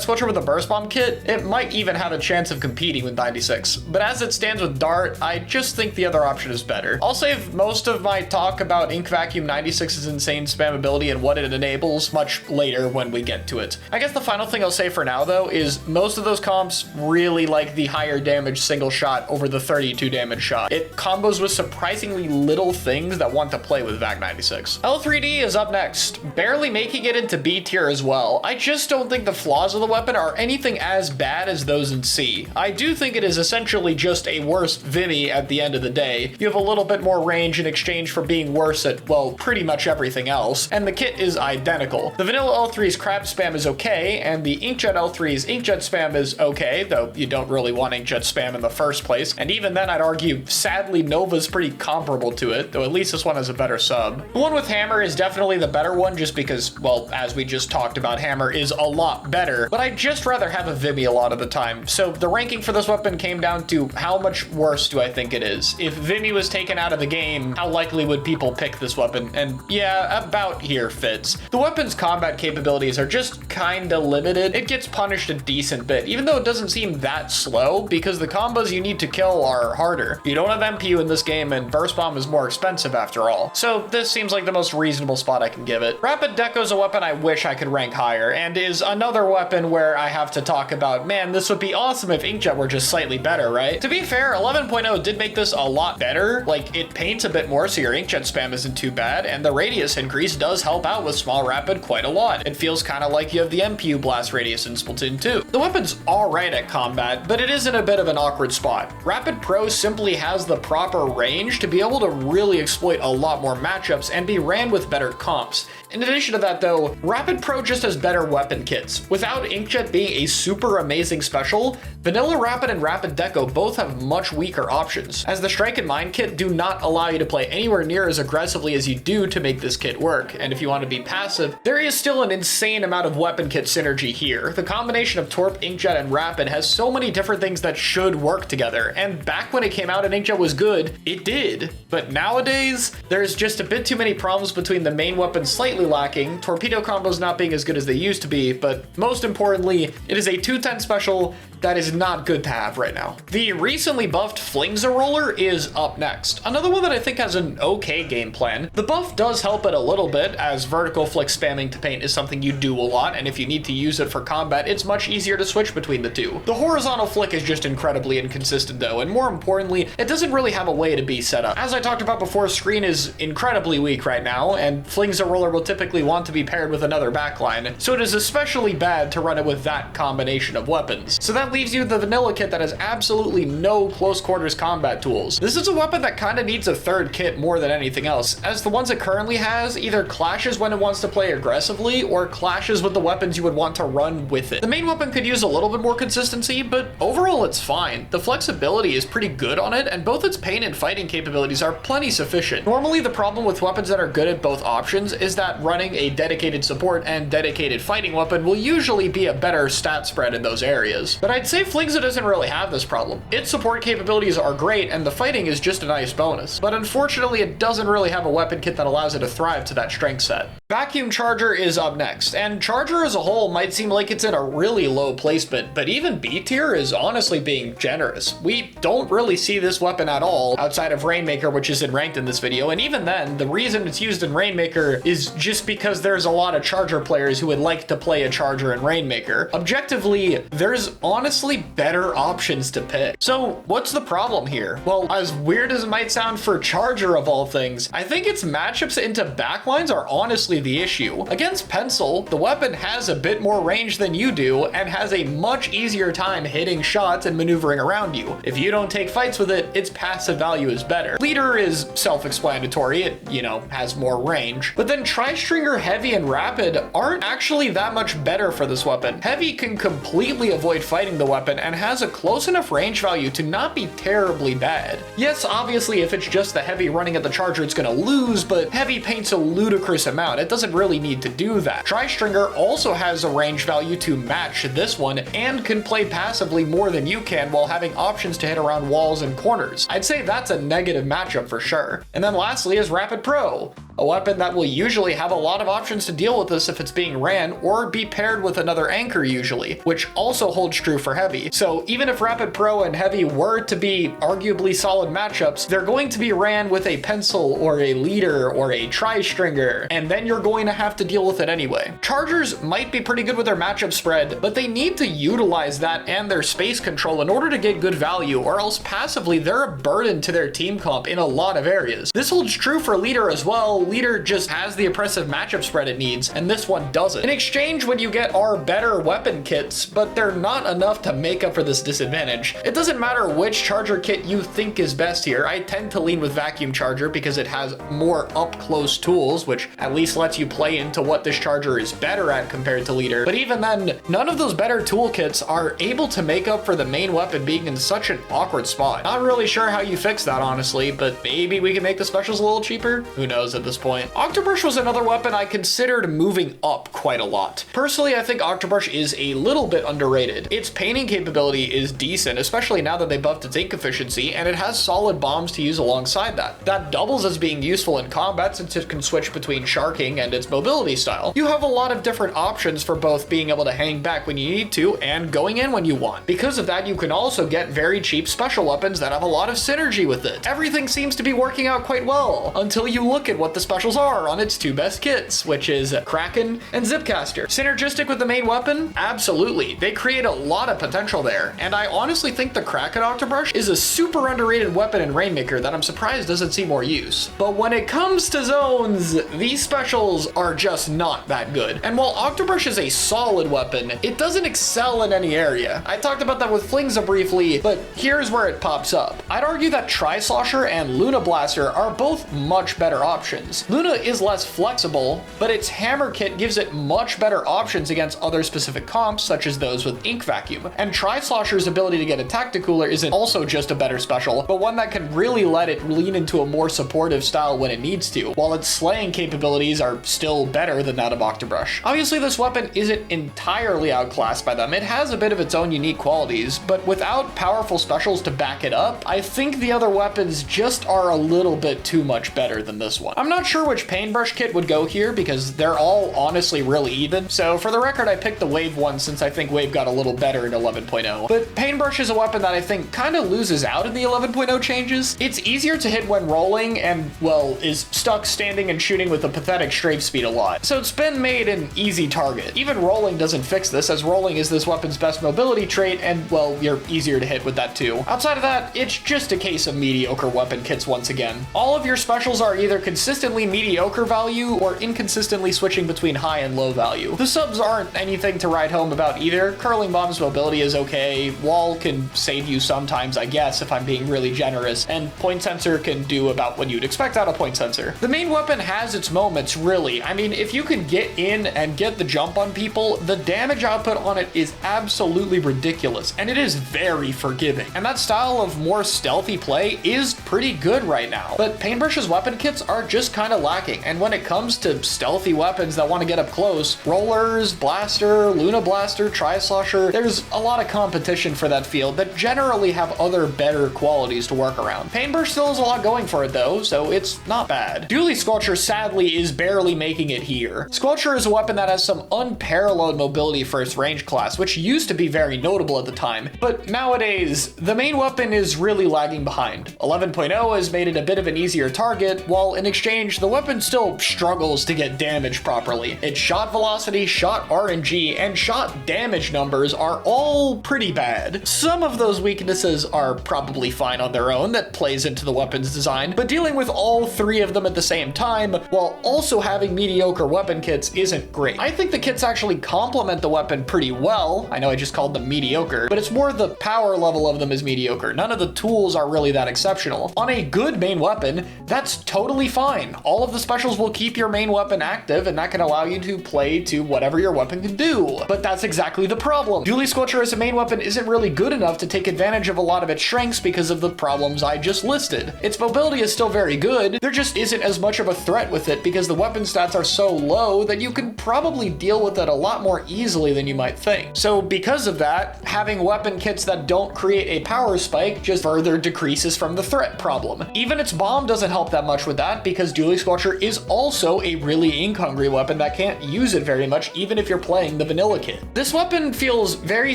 Sculpture with a Burst Bomb kit, it might even have a chance of competing with 96. But as it stands with Dart, I just think the other option is better. I'll save most of my talk about Ink Vacuum 96's insane spammability and what it enables much later when we get to it. I guess the final thing I'll say for now though is most of those comps really like the higher damage single shot over the 32 damage shot. It combos with surprisingly little things that want to play with VAC 96. L3D is up next, barely making it into B tier as well. I just don't think the flaws of the weapon are anything as bad as those in C. I do think it is essentially just a worse Vimy at the end of the day. You have a little bit more range in exchange for being worse at, well, pretty much everything else, and the kit is identical. The vanilla L3's crab spam is okay, and the Inkjet L3's inkjet spam is okay, though you don't really want inkjet spam in the first place, and even then I'd argue, sadly, Nova's pretty comparable to it, though at least this one has a better sub. The one with Hammer is definitely the better one just because, well, as we just talked about, Hammer is a lot better, but I'd just rather have a Vimy a lot of the time. So the ranking for this weapon came down to how much worse do I think it is. If Vimy was taken out of the game, how likely would people pick this weapon? And yeah, about here fits. The weapon's combat capabilities are just kinda limited. It gets punished a decent bit, even though it doesn't seem that slow because the combos you need to kill are harder. You don't have MPU in this game and Burst Bomb is more expensive after all. So this seems like the most reasonable spot I can give it. Rapid Deco's a weapon I wish I could rank higher, and is another weapon where I have to talk about, man, this would be awesome if Inkjet were just slightly better, right? To be fair, 11.0 did make this a lot better. Like, it paints a bit more so your Inkjet spam isn't too bad, and the radius increase does help out with small rapid quite a lot. It feels kind of like you have the MPU blast radius in Splatoon 2. The weapon's alright at combat, but it is in a bit of an awkward spot. Rapid Pro simply has the proper range to be able to really exploit a lot more matchups and be ran with better comps. In addition to that though, Rapid Pro just has better weapon kits. Without Inkjet being a super amazing special, Vanilla Rapid and Rapid Deco both have much weaker options, as the Strike and Mine kit do not allow you to play anywhere near as aggressively as you do to make this kit work, and if you want to be passive, there is still an insane amount of weapon kit synergy here. The combination of Torp, Inkjet, and Rapid has so many different things that should work together, and back when it came out and Inkjet was good, it did. But nowadays, there's just a bit too many problems between the main weapons slightly lacking, torpedo combos not being as good as they used to be, but most importantly, it is a 210 special that is not good to have right now. The recently buffed Flings a Roller is up next. Another one that I think has an okay game plan. The buff does help it a little bit, as vertical flick spamming to paint is something you do a lot, and if you need to use it for combat, it's much easier to switch between the two. The horizontal flick is just incredibly inconsistent though, and more importantly, it doesn't really have a way to be set up. As I talked about before, screen is incredibly weak right now, and Flings a Roller will typically want to be paired with another backline, so it is especially bad to run it with that combination of weapons. So that leaves you the vanilla kit that has absolutely no close quarters combat tools. This is a weapon that kind of needs a third kit more than anything else, as the ones it currently has either clashes when it wants to play aggressively or clashes with the weapons you would want to run with it. The main weapon could use a little bit more consistency, but overall it's fine. The flexibility is pretty good on it, and both its pain and fighting capabilities are plenty sufficient. Normally the problem with weapons that are good at both options is that running a dedicated support and dedicated fighting weapon will usually be a better stat spread in those areas. But I'd say Flingza doesn't really have this problem. Its support capabilities are great and the fighting is just a nice bonus, but unfortunately it doesn't really have a weapon kit that allows it to thrive to that strength set. Vacuum Charger is up next, and Charger as a whole might seem like it's in a really low placement, but even B tier is honestly being generous. We don't really see this weapon at all outside of Rainmaker, which isn't ranked in this video, and even then, the reason it's used in Rainmaker is just because there's a lot of Charger players who would like to play a Charger in Rainmaker. Objectively, there's honestly better options to pick. So what's the problem here? Well, as weird as it might sound for Charger of all things, I think its matchups into backlines are honestly the issue. Against Pencil, the weapon has a bit more range than you do and has a much easier time hitting shots and maneuvering around you. If you don't take fights with it, its passive value is better. Leader is self-explanatory, it, has more range. But then Tri-Stringer, Heavy, and Rapid aren't actually that much better for this weapon. Heavy can completely avoid fighting the weapon and has a close enough range value to not be terribly bad. Yes, obviously if it's just the Heavy running at the Charger, it's gonna lose, but Heavy paints a ludicrous amount. It doesn't really need to do that. Tri-Stringer also has a range value to match this one and can play passively more than you can while having options to hit around walls and corners. I'd say that's a negative matchup for sure. And then lastly is Rapid Pro, a weapon that will usually have a lot of options to deal with this if it's being ran or be paired with another anchor usually, which also holds true for Heavy. So even if Rapid Pro and Heavy were to be arguably solid matchups, they're going to be ran with a Pencil or a Leader or a Tri-Stringer, and then you're going to have to deal with it anyway. Chargers might be pretty good with their matchup spread, but they need to utilize that and their space control in order to get good value, or else passively they're a burden to their team comp in a lot of areas. This holds true for Leader as well. Leader just has the oppressive matchup spread it needs, and this one doesn't. In exchange, what you get are better weapon kits, but they're not enough to make up for this disadvantage. It doesn't matter which Charger kit you think is best here. I tend to lean with Vacuum Charger because it has more up-close tools, which at least lets you play into what this Charger is better at compared to Leader. But even then, none of those better toolkits are able to make up for the main weapon being in such an awkward spot. Not really sure how you fix that, honestly, but maybe we can make the specials a little cheaper? Who knows at this point. Octobrush was another weapon I considered moving up quite a lot. Personally, I think Octobrush is a little bit underrated. Its painting capability is decent, especially now that they buffed its ink efficiency, and it has solid bombs to use alongside that. That doubles as being useful in combat since it can switch between sharking and its mobility style. You have a lot of different options for both being able to hang back when you need to and going in when you want. Because of that, you can also get very cheap special weapons that have a lot of synergy with it. Everything seems to be working out quite well until you look at what the specials are on its two best kits, which is Kraken and Zipcaster. Synergistic with the main weapon? Absolutely. They create a lot of potential there, and I honestly think the Kraken Octobrush is a super underrated weapon in Rainmaker that I'm surprised doesn't see more use. But when it comes to zones, these specials are just not that good. And while Octobrush is a solid weapon, it doesn't excel in any area. I talked about that with Flingza briefly, but here's where it pops up. I'd argue that Tri-Slosher and Luna Blaster are both much better options. Luna is less flexible, but its hammer kit gives it much better options against other specific comps, such as those with Ink Vacuum. And Tri-Slosher's ability to get a Tacticooler isn't also just a better special, but one that can really let it lean into a more supportive style when it needs to, while its slaying capabilities are still better than that of Octobrush. Obviously, this weapon isn't entirely outclassed by them. It has a bit of its own unique qualities, but without powerful specials to back it up, I think the other weapons just are a little bit too much better than this one. I'm not sure which Paintbrush kit would go here because they're all honestly really even, so for the record, I picked the Wave one since I think Wave got a little better in 11.0. But Paintbrush is a weapon that I think kind of loses out in the 11.0 changes. It's easier to hit when rolling and, well, is stuck standing and shooting with a pathetic strafe speed a lot. So it's been made an easy target. Even rolling doesn't fix this, as rolling is this weapon's best mobility trait, and, well, you're easier to hit with that too. Outside of that, it's just a case of mediocre weapon kits once again. All of your specials are either consistently inconsistently mediocre value or inconsistently switching between high and low value. The subs aren't anything to write home about either. Curling Bomb's mobility is okay, Wall can save you sometimes, I guess, if I'm being really generous, and Point Sensor can do about what you'd expect out of Point Sensor. The main weapon has its moments, really. I mean, if you can get in and get the jump on people, the damage output on it is absolutely ridiculous, and it is very forgiving. And that style of more stealthy play is pretty good right now. But Paintbrush's weapon kits are just kind of lacking, and when it comes to stealthy weapons that want to get up close, Rollers, Blaster, Luna Blaster, Tri-Slosher, there's a lot of competition for that field that generally have other better qualities to work around. Paintbrush still has a lot going for it though, so it's not bad. Dually Squelcher sadly is barely making it here. Squelcher is a weapon that has some unparalleled mobility for its range class, which used to be very notable at the time, but nowadays, the main weapon is really lagging behind. 11.0 has made it a bit of an easier target, while in exchange, the weapon still struggles to get damage properly. Its shot velocity, shot RNG, and shot damage numbers are all pretty bad. Some of those weaknesses are probably fine on their own, that plays into the weapon's design, but dealing with all three of them at the same time, while also having mediocre weapon kits, isn't great. I think the kits actually complement the weapon pretty well. I know I just called them mediocre, but it's more the power level of them is mediocre. None of the tools are really that exceptional. On a good main weapon, that's totally fine. All of the specials will keep your main weapon active, and that can allow you to play to whatever your weapon can do. But that's exactly the problem. Dually Squelcher as a main weapon isn't really good enough to take advantage of a lot of its strengths because of the problems I just listed. Its mobility is still very good, there just isn't as much of a threat with it because the weapon stats are so low that you can probably deal with it a lot more easily than you might think. So because of that, having weapon kits that don't create a power spike just further decreases from the threat problem. Even its bomb doesn't help that much with that because Dually Squelcher is also a really ink-hungry weapon that can't use it very much even if you're playing the vanilla kit. This weapon feels very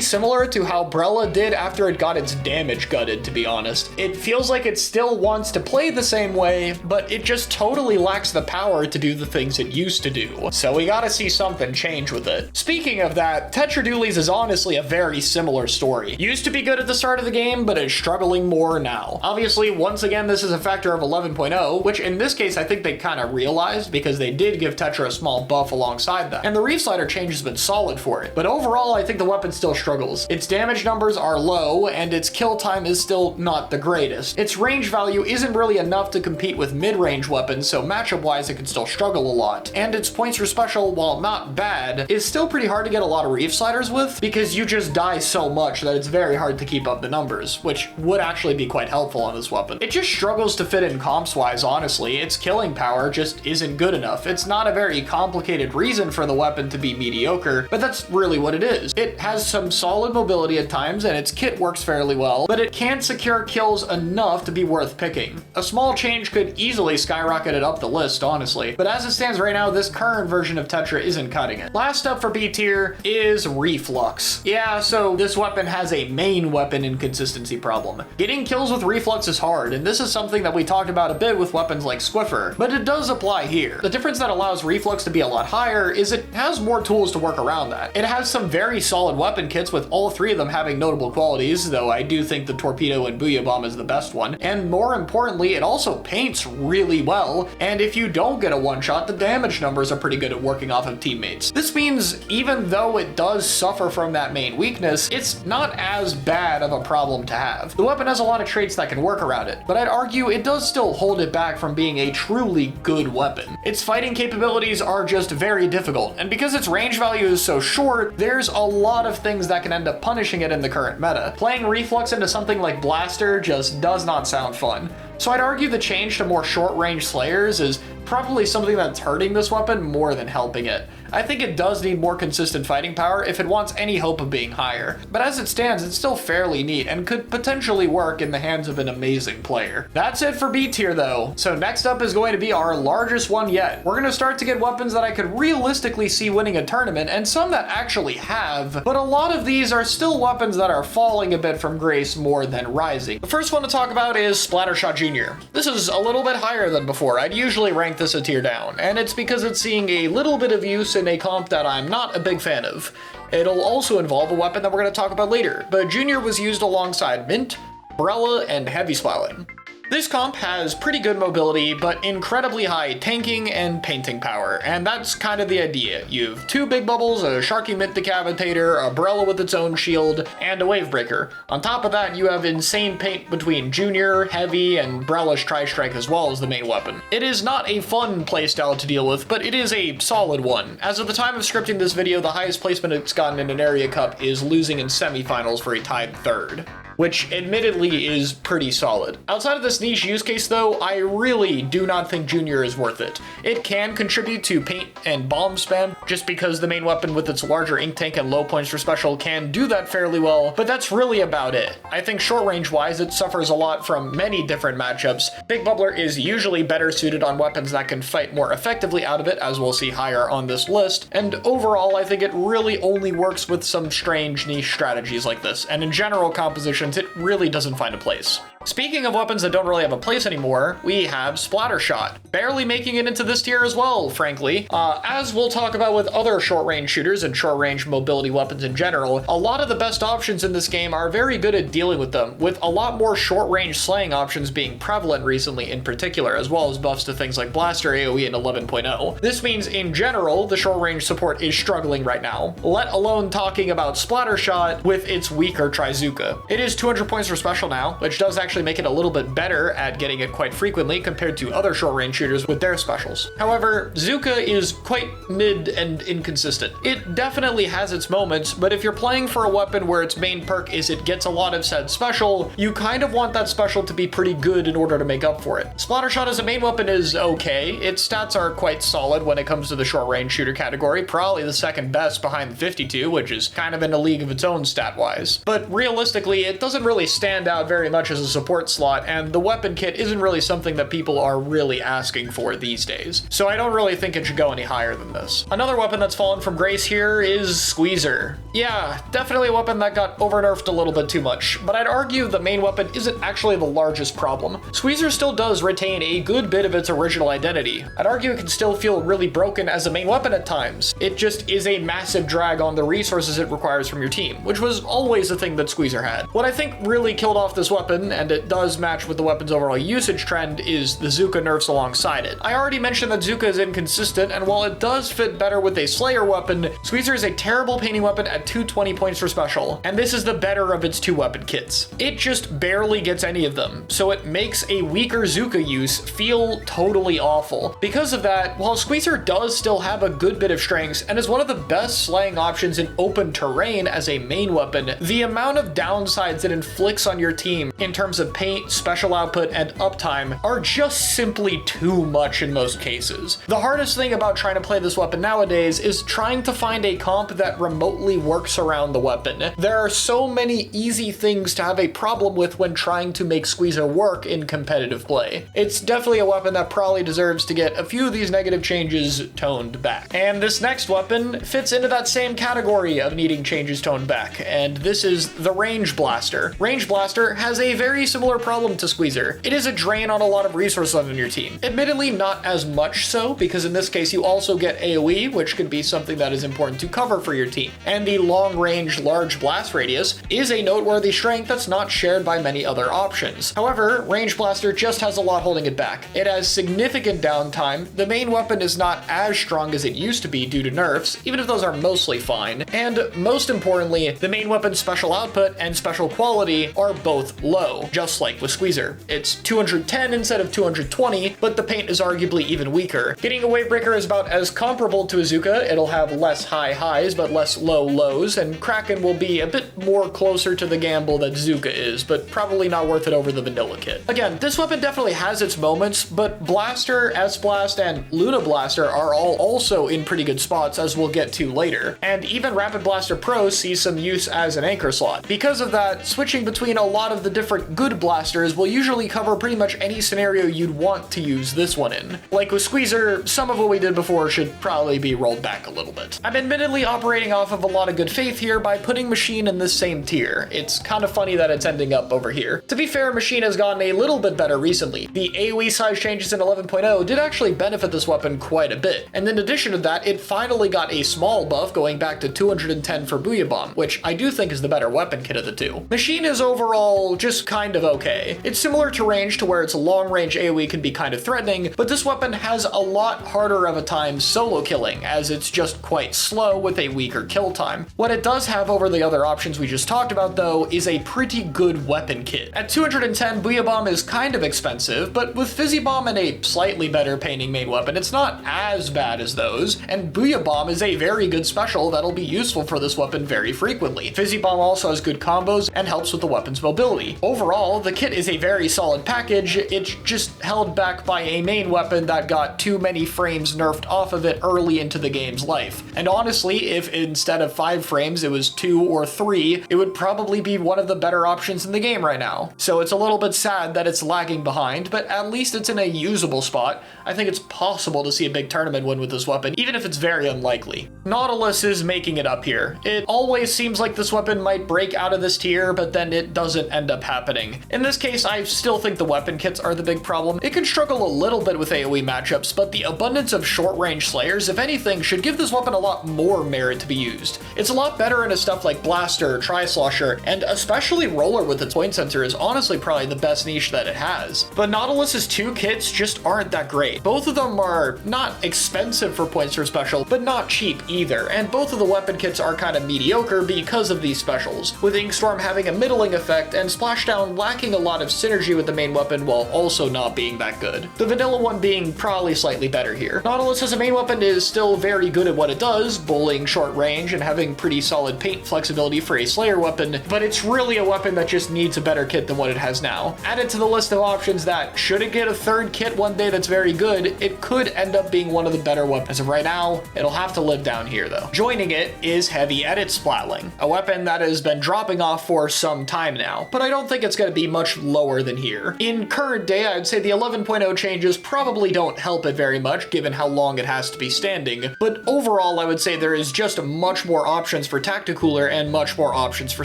similar to how Brella did after it got its damage gutted, to be honest. It feels like it still wants to play the same way, but it just totally lacks the power to do the things it used to do. So we gotta see something change with it. Speaking of that, Tetra Dualies is honestly a very similar story. Used to be good at the start of the game, but is struggling more now. Obviously, once again, this is a factor of 11.0, which in this case I think they kind of realized because they did give Tetra a small buff alongside that, and the Reef Slider change has been solid for it. But overall, I think the weapon still struggles. Its damage numbers are low, and its kill time is still not the greatest. Its range value isn't really enough to compete with mid-range weapons, so matchup-wise it can still struggle a lot. And its points per special, while not bad, is still pretty hard to get a lot of Reef Sliders with because you just die so much that it's very hard to keep up the numbers, which would actually be quite helpful on this weapon. It just struggles to fit in comps-wise, honestly. Its killing power just isn't good enough. It's not a very complicated reason for the weapon to be mediocre, but that's really what it is. It has some solid mobility at times, and its kit works fairly well, but it can't secure kills enough to be worth picking. A small change could easily skyrocket it up the list, honestly, but as it stands right now, this current version of Tetra isn't cutting it. Last up for B tier is Reflux. Yeah, so this weapon has a main weapon inconsistency problem. Getting kills with Reflux is hard, and this is something that we talked about a bit with weapons like Squiffer, but it does apply here. The difference that allows Reflux to be a lot higher is it has more tools to work around that. It has some very solid weapon kits with all three of them having notable qualities, though I do think the Torpedo and Booyah Bomb is the best one, and more importantly, it also paints really well, and if you don't get a one-shot, the damage numbers are pretty good at working off of teammates. This means even though it does suffer from that main weakness, it's not as bad of a problem to have. The weapon has a lot of traits that can work around it, but I'd argue it does still hold it back from being a truly good weapon. Its fighting capabilities are just very difficult, and because its range value is so short, there's a lot of things that can end up punishing it in the current meta. Playing Reflux into something like Blaster just does not sound fun. So I'd argue the change to more short-range Slayers is probably something that's hurting this weapon more than helping it. I think it does need more consistent fighting power if it wants any hope of being higher, but as it stands, it's still fairly neat and could potentially work in the hands of an amazing player. That's it for B tier though. So next up is going to be our largest one yet. We're gonna start to get weapons that I could realistically see winning a tournament, and some that actually have, but a lot of these are still weapons that are falling a bit from grace more than rising. The first one to talk about is Splattershot Jr. This is a little bit higher than before. I'd usually rank this a tier down, and it's because it's seeing a little bit of use in a comp that I'm not a big fan of. It'll also involve a weapon that we're going to talk about later, but Junior was used alongside Mint, Brella, and Heavy Splatling. This comp has pretty good mobility, but incredibly high tanking and painting power, and that's kind of the idea. You have 2 big bubbles, a Sharky Mint Decapitator, a Brella with its own shield, and a Wave Breaker. On top of that, you have insane paint between Junior, Heavy, and Brella's Tri-Strike as well as the main weapon. It is not a fun playstyle to deal with, but it is a solid one. As of the time of scripting this video, the highest placement it's gotten in an area cup is losing in semifinals for a tied 3rd, which admittedly is pretty solid. Outside of this niche use case though, I really do not think Junior is worth it. It can contribute to paint and bomb spam, just because the main weapon with its larger ink tank and low points for special can do that fairly well, but that's really about it. I think short range wise, it suffers a lot from many different matchups. Big Bubbler is usually better suited on weapons that can fight more effectively out of it, as we'll see higher on this list, and overall I think it really only works with some strange niche strategies like this, and in general compositions it really doesn't find a place. Speaking of weapons that don't really have a place anymore, we have Splattershot, barely making it into this tier as well, frankly. As we'll talk about with other short-range shooters and short-range mobility weapons in general, a lot of the best options in this game are very good at dealing with them, with a lot more short-range slaying options being prevalent recently in particular, as well as buffs to things like Blaster AoE in 11.0. This means, in general, the short-range support is struggling right now, let alone talking about Splattershot with its weaker Trizuka. It is 200 points for special now, which does actually make it a little bit better at getting it quite frequently compared to other short-range shooters with their specials. However, Zuka is quite mid and inconsistent. It definitely has its moments, but if you're playing for a weapon where its main perk is it gets a lot of said special, you kind of want that special to be pretty good in order to make up for it. Splattershot as a main weapon is okay. Its stats are quite solid when it comes to the short-range shooter category, probably the second best behind the 52, which is kind of in a league of its own stat-wise. But realistically, it doesn't really stand out very much as a support slot, and the weapon kit isn't really something that people are really asking for these days. So I don't really think it should go any higher than this. Another weapon that's fallen from grace here is Squeezer. Yeah, definitely a weapon that got over-nerfed a little bit too much, but I'd argue the main weapon isn't actually the largest problem. Squeezer still does retain a good bit of its original identity. I'd argue it can still feel really broken as a main weapon at times. It just is a massive drag on the resources it requires from your team, which was always a thing that Squeezer had. What I think really killed off this weapon, and it does match with the weapon's overall usage trend, is the Zuka nerfs alongside it. I already mentioned that Zuka is inconsistent, and while it does fit better with a Slayer weapon, Squeezer is a terrible painting weapon at 220 points for special, and this is the better of its 2 weapon kits. It just barely gets any of them, so it makes a weaker Zuka use feel totally awful. Because of that, while Squeezer does still have a good bit of strengths and is one of the best slaying options in open terrain as a main weapon, the amount of downsides it inflicts on your team in terms of paint, special output, and uptime are just simply too much in most cases. The hardest thing about trying to play this weapon nowadays is trying to find a comp that remotely works around the weapon. There are so many easy things to have a problem with when trying to make Squeezer work in competitive play. It's definitely a weapon that probably deserves to get a few of these negative changes toned back. And this next weapon fits into that same category of needing changes toned back, and this is the Range Blaster. Range Blaster has a very similar problem to Squeezer. It is a drain on a lot of resources on your team. Admittedly, not as much so, because in this case you also get AoE, which can be something that is important to cover for your team. And the long-range large blast radius is a noteworthy strength that's not shared by many other options. However, Range Blaster just has a lot holding it back. It has significant downtime, the main weapon is not as strong as it used to be due to nerfs, even if those are mostly fine, and most importantly, the main weapon's special output and special quality are both low, just like with Squeezer. It's 210 instead of 220, but the paint is arguably even weaker. Getting a Wave Breaker is about as comparable to Azuka. It'll have less high highs, but less low lows, and Kraken will be a bit more closer to the gamble that Zuka is, but probably not worth it over the vanilla kit. Again, this weapon definitely has its moments, but Blaster, S-Blast, and Luna Blaster are all also in pretty good spots, as we'll get to later. And even Rapid Blaster Pro sees some use as an anchor slot. Because of that, switching between a lot of the different good blasters will usually cover pretty much any scenario you'd want to use this one in. Like with Squeezer, some of what we did before should probably be rolled back a little bit. I'm admittedly operating off of a lot of good faith here by putting Machine in this same tier. It's kind of funny that it's ending up over here. To be fair, Machine has gotten a little bit better recently. The AoE size changes in 11.0 did actually benefit this weapon quite a bit, and in addition to that, it finally got a small buff going back to 210 for Booyah Bomb, which I do think is the better weapon kit of the two. Machine is overall just kind kind of okay. It's similar to range to where its long-range AoE can be kind of threatening, but this weapon has a lot harder of a time solo killing, as it's just quite slow with a weaker kill time. What it does have over the other options we just talked about though is a pretty good weapon kit. At 210, Booyah Bomb is kind of expensive, but with Fizzy Bomb and a slightly better painting main weapon, it's not as bad as those, and Booyah Bomb is a very good special that'll be useful for this weapon very frequently. Fizzy Bomb also has good combos and helps with the weapon's mobility. Overall, the kit is a very solid package. It's just held back by a main weapon that got too many frames nerfed off of it early into the game's life. And honestly, if instead of 5 frames it was 2 or 3, it would probably be one of the better options in the game right now. So it's a little bit sad that it's lagging behind, but at least it's in a usable spot. I think it's possible to see a big tournament win with this weapon, even if it's very unlikely. Nautilus is making it up here. It always seems like this weapon might break out of this tier, but then it doesn't end up happening. In this case, I still think the weapon kits are the big problem. It can struggle a little bit with AoE matchups, but the abundance of short-range slayers, if anything, should give this weapon a lot more merit to be used. It's a lot better into stuff like Blaster, Tri-Slosher, and especially Roller with its point sensor is honestly probably the best niche that it has. But Nautilus's 2 kits just aren't that great. Both of them are not expensive for points per special, but not cheap either, and both of the weapon kits are kind of mediocre because of these specials, with Inkstorm having a middling effect and Splashdown lacking a lot of synergy with the main weapon while also not being that good. The vanilla one being probably slightly better here. Nautilus as a main weapon is still very good at what it does, bullying short range and having pretty solid paint flexibility for a Slayer weapon, but it's really a weapon that just needs a better kit than what it has now. Added to the list of options that, should it get a 3rd kit one day that's very good, it could end up being one of the better weapons. As of right now, it'll have to live down here though. Joining it is Heavy Edit Splatling, a weapon that has been dropping off for some time now, but I don't think it's going to be much lower than here. In current day, I'd say the 11.0 changes probably don't help it very much given how long it has to be standing, but overall I would say there is just much more options for Tacticooler and much more options for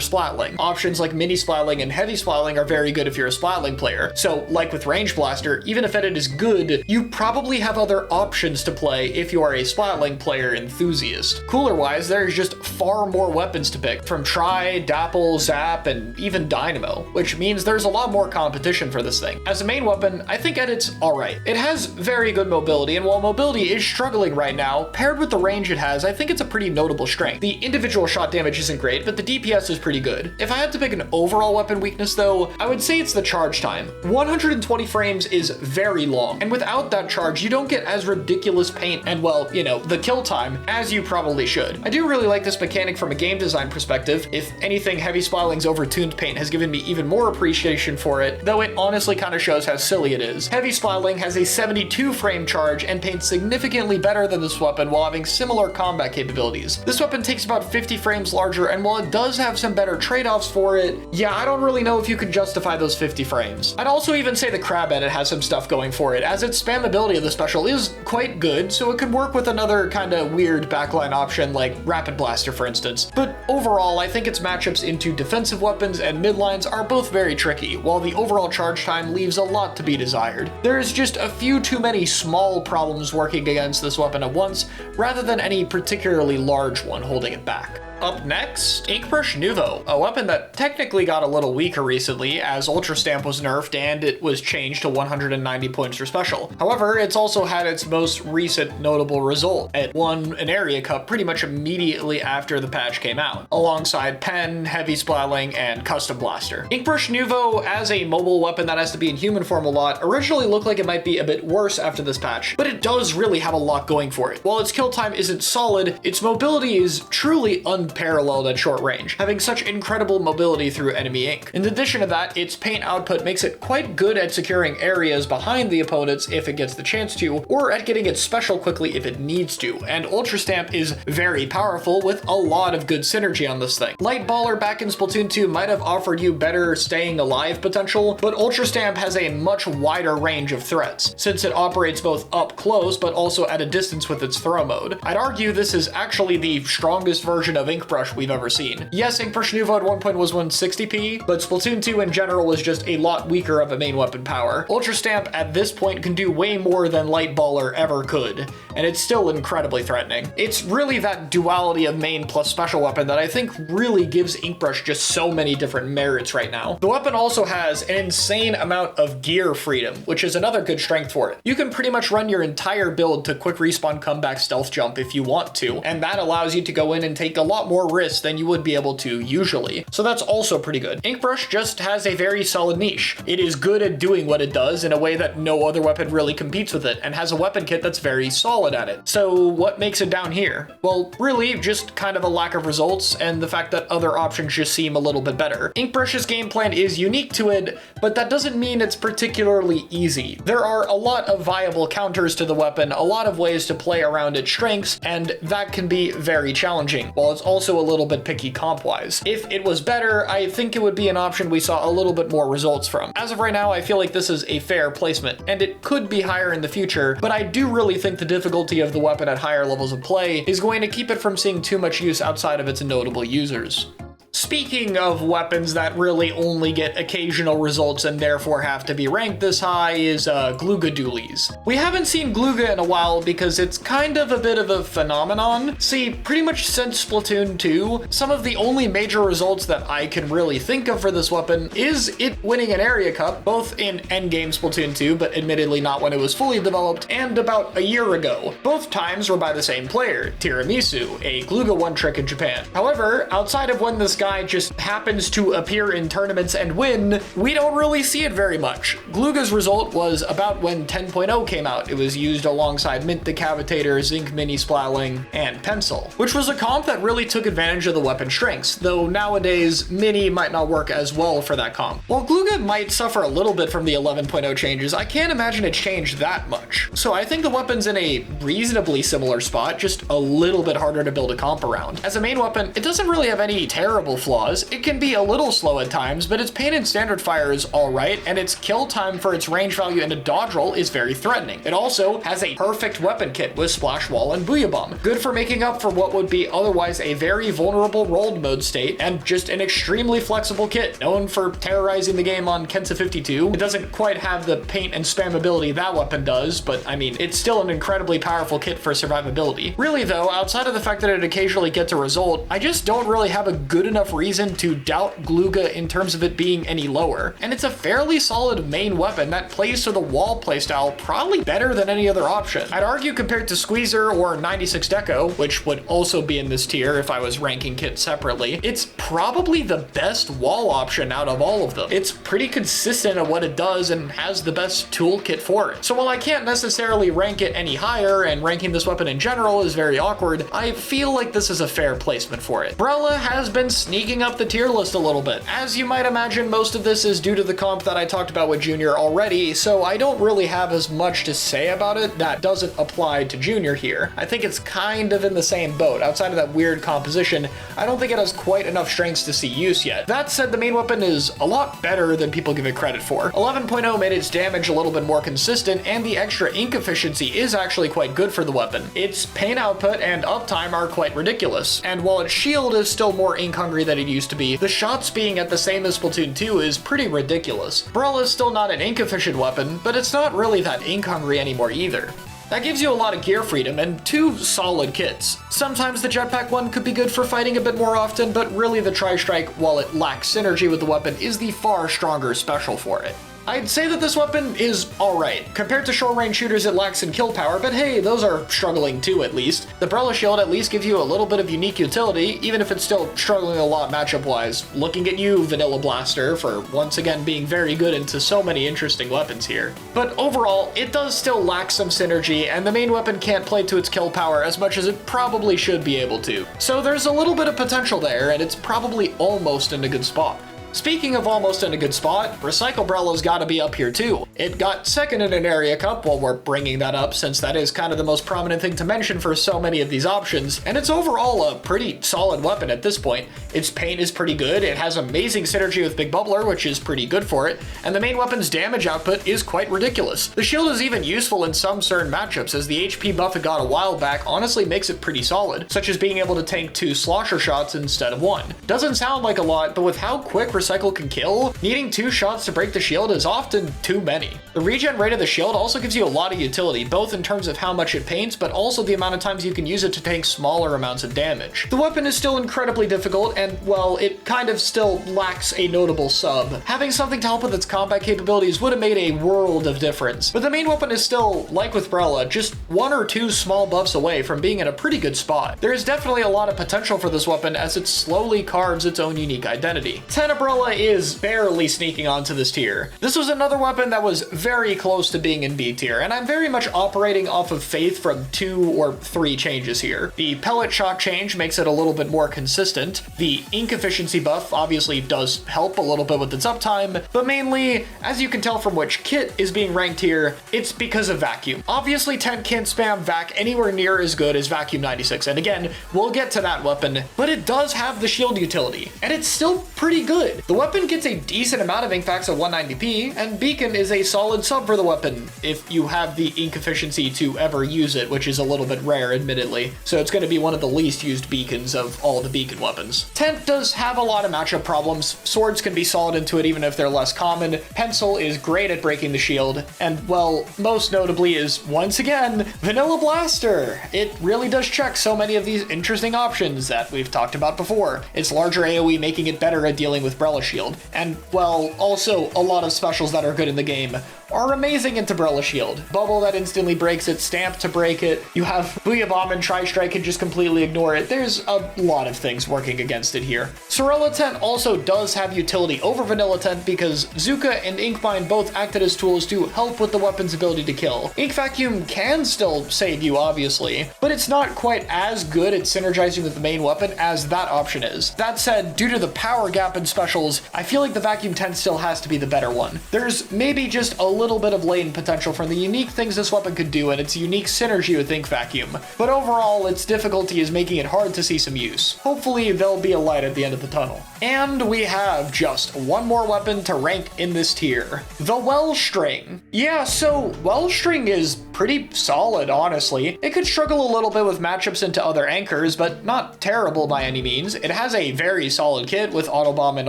Splatling. Options like Mini Splatling and Heavy Splatling are very good if you're a Splatling player, so like with Range Blaster, even if Edit is good, you probably have other options to play if you are a Splatling player enthusiast. Cooler-wise, there's just far more weapons to pick, from Tri, Dapple, Zap, and even Dynamo, which means there's a lot more competition for this thing. As a main weapon, I think Edit's alright. It has very good mobility, and while mobility is struggling right now, paired with the range it has, I think it's a pretty notable strength. The individual shot damage isn't great, but the DPS is pretty good. If I had to pick an overall weapon weakness though, I would say it's the charge time. 120 frames is very long, and without that charge, you don't get as ridiculous paint and, well, you know, the kill time as you probably should. I do really like this mechanic from a game design perspective. If anything, Heavy Splatling's overtuned paint has given me even more appreciation for it, though it honestly kind of shows how silly it is. Heavy Splatling has a 72 frame charge and paints significantly better than this weapon while having similar combat capabilities. This weapon takes about 50 frames larger, and while it does have some better trade-offs for it, yeah, I don't really know if you can justify those 50 frames. I'd also even say the Crab Edit has some stuff going for it, as its spammability of the special is quite good, so it could work with another kind of weird backline option like Rapid Blaster, for instance. But overall, I think its matchups into defensive weapons and midlines are both very tricky, while the overall charge time leaves a lot to be desired. There's just a few too many small problems working against this weapon at once, rather than any particularly large one holding it back. Up next, Inkbrush Nouveau, a weapon that technically got a little weaker recently as Ultra Stamp was nerfed and it was changed to 190 points for special. However, it's also had its most recent notable result. It won an area cup pretty much immediately after the patch came out, alongside Pen, Heavy Splatling, and Custom Blaster. Inkbrush Nouveau, as a mobile weapon that has to be in human form a lot, originally looked like it might be a bit worse after this patch, but it does really have a lot going for it. While its kill time isn't solid, its mobility is truly unparalleled at short range, having such incredible mobility through enemy ink. In addition to that, its paint output makes it quite good at securing areas behind the opponents if it gets the chance to, or at getting its special quickly if it needs to, and Ultra Stamp is very powerful with a lot of good synergy on this thing. Light Baller back in Splatoon 2 might have offered you better staying alive potential, but Ultra Stamp has a much wider range of threats, since it operates both up close but also at a distance with its throw mode. I'd argue this is actually the strongest version of Ink Brush we've ever seen. Yes, Ink Brush Nouveau at one point was 160p, but Splatoon 2 in general was just a lot weaker of a main weapon power. Ultra Stamp at this point can do way more than Light Baller ever could, and it's still incredibly threatening. It's really that duality of main plus special weapon that I think really gives Ink Brush just so many different merits right now. The weapon also has an insane amount of gear freedom, which is another good strength for it. You can pretty much run your entire build to quick respawn comeback stealth jump if you want to, and that allows you to go in and take a lot more risks than you would be able to usually. So that's also pretty good. Ink Brush just has a very solid niche. It is good at doing what it does in a way that no other weapon really competes with it, and has a weapon kit that's very solid at it. So what makes it down here? Well, really just kind of a lack of results and the fact that other options just seem a little bit better. Ink Brush's game plan is unique to it, but that doesn't mean it's particularly easy. There are a lot of viable counters to the weapon, a lot of ways to play around its strengths, and that can be very challenging, while it's also a little bit picky comp-wise. If it was better, I think it would be an option we saw a little bit more results from. As of right now, I feel like this is a fair placement, and it could be higher in the future, but I do really think the difficulty of the weapon at higher levels of play is going to keep it from seeing too much use outside of its notable users. Speaking of weapons that really only get occasional results and therefore have to be ranked this high is Glooga Dualies. We haven't seen Glooga in a while because it's kind of a bit of a phenomenon. See, pretty much since Splatoon 2, some of the only major results that I can really think of for this weapon is it winning an area cup, both in endgame Splatoon 2, but admittedly not when it was fully developed, and about a year ago. Both times were by the same player, Tiramisu, a Glooga one-trick in Japan. However, outside of when this guy just happens to appear in tournaments and win, we don't really see it very much. Glooga's result was about when 10.0 came out. It was used alongside Mint Decapitator, Zinc Mini Splatling, and Pencil, which was a comp that really took advantage of the weapon strengths, though nowadays Mini might not work as well for that comp. While Glooga might suffer a little bit from the 11.0 changes, I can't imagine it changed that much. So I think the weapon's in a reasonably similar spot, just a little bit harder to build a comp around. As a main weapon, it doesn't really have any terrible flaws. It can be a little slow at times, but its pain and standard fire is alright, and its kill time for its range value and a dodge roll is very threatening. It also has a perfect weapon kit with Splash Wall and Booyah Bomb, good for making up for what would be otherwise a very vulnerable rolled mode state, and just an extremely flexible kit, known for terrorizing the game on Kensa 52. It doesn't quite have the paint and spam ability that weapon does, but I mean, it's still an incredibly powerful kit for survivability. Really though, outside of the fact that it occasionally gets a result, I just don't really have a good enough reason to doubt Glooga in terms of it being any lower. And it's a fairly solid main weapon that plays to the wall playstyle probably better than any other option. I'd argue compared to Squeezer or 96 Deco, which would also be in this tier if I was ranking kits separately, it's probably the best wall option out of all of them. It's pretty consistent at what it does and has the best toolkit for it. So while I can't necessarily rank it any higher, and ranking this weapon in general is very awkward, I feel like this is a fair placement for it. Brella has been sneaking up the tier list a little bit. As you might imagine, most of this is due to the comp that I talked about with Junior already, so I don't really have as much to say about it that doesn't apply to Junior here. I think it's kind of in the same boat. Outside of that weird composition, I don't think it has quite enough strengths to see use yet. That said, the main weapon is a lot better than people give it credit for. 11.0 made its damage a little bit more consistent, and the extra ink efficiency is actually quite good for the weapon. Its pain output and uptime are quite ridiculous, and while its shield is still more ink hungry than it used to be, the shots being at the same as Splatoon 2 is pretty ridiculous. Brawl is still not an ink efficient weapon, but it's not really that ink hungry anymore either. That gives you a lot of gear freedom and two solid kits. Sometimes the jetpack one could be good for fighting a bit more often, but really the Tri-Strike, while it lacks synergy with the weapon, is the far stronger special for it. I'd say that this weapon is alright. Compared to short-range shooters, it lacks in kill power, but hey, those are struggling too, at least. The Brella Shield at least gives you a little bit of unique utility, even if it's still struggling a lot matchup-wise. Looking at you, Vanilla Blaster, for once again being very good into so many interesting weapons here. But overall, it does still lack some synergy, and the main weapon can't play to its kill power as much as it probably should be able to. So there's a little bit of potential there, and it's probably almost in a good spot. Speaking of almost in a good spot, Recycle Brella's gotta be up here too. It got second in an area cup, while we're bringing that up since that is kind of the most prominent thing to mention for so many of these options, and it's overall a pretty solid weapon at this point. Its paint is pretty good, it has amazing synergy with Big Bubbler, which is pretty good for it, and the main weapon's damage output is quite ridiculous. The shield is even useful in some certain matchups, as the HP buff it got a while back honestly makes it pretty solid, such as being able to tank 2 slosher shots instead of 1. Doesn't sound like a lot, but with how quick Recycle can kill, needing 2 shots to break the shield is often too many. The regen rate of the shield also gives you a lot of utility, both in terms of how much it paints, but also the amount of times you can use it to tank smaller amounts of damage. The weapon is still incredibly difficult, and well, it kind of still lacks a notable sub. Having something to help with its combat capabilities would have made a world of difference, but the main weapon is still, like with Brella, just 1 or 2 small buffs away from being in a pretty good spot. There is definitely a lot of potential for this weapon as it slowly carves its own unique identity. Tenebrella is barely sneaking onto this tier. This was another weapon that was very close to being in B tier, and I'm very much operating off of faith from 2 or 3 changes here. The pellet shot change makes it a little bit more consistent. The ink efficiency buff obviously does help a little bit with its uptime, but mainly, as you can tell from which kit is being ranked here, it's because of vacuum. Obviously, Tent can't spam vac anywhere near as good as Vacuum 96, and again, we'll get to that weapon, but it does have the shield utility, and it's still pretty good. The weapon gets a decent amount of ink fax at 190p, and Beacon is a solid sub for the weapon if you have the ink efficiency to ever use it, which is a little bit rare, admittedly, so it's going to be one of the least used beacons of all the beacon weapons. Tent does have a lot of matchup problems. Swords can be solid into it even if they're less common. Pencil is great at breaking the shield, and well, most notably is, once again, Vanilla Blaster. It really does check so many of these interesting options that we've talked about before. Its larger AoE making it better at dealing with Brella Shield, and well, also a lot of specials that are good in the game are amazing into Brella Shield. Bubble that instantly breaks it, Stamp to break it, you have Booyah Bomb and Tri-Strike can just completely ignore it. There's a lot of things working against it here. Sorella Tent also does have utility over Vanilla Tent because Zuka and Ink Mine both acted as tools to help with the weapon's ability to kill. Ink Vacuum can still save you, obviously, but it's not quite as good at synergizing with the main weapon as that option is. That said, due to the power gap in specials, I feel like the Vacuum Tent still has to be the better one. There's maybe just a little bit of lane potential from the unique things this weapon could do and its unique synergy with Ink Vacuum, but overall its difficulty is making it hard to see some use. Hopefully there'll be a light at the end of the tunnel. And we have just one more weapon to rank in this tier, the Wellstring. Yeah, so Wellstring is pretty solid, honestly. It could struggle a little bit with matchups into other anchors, but not terrible by any means. It has a very solid kit with Autobomb and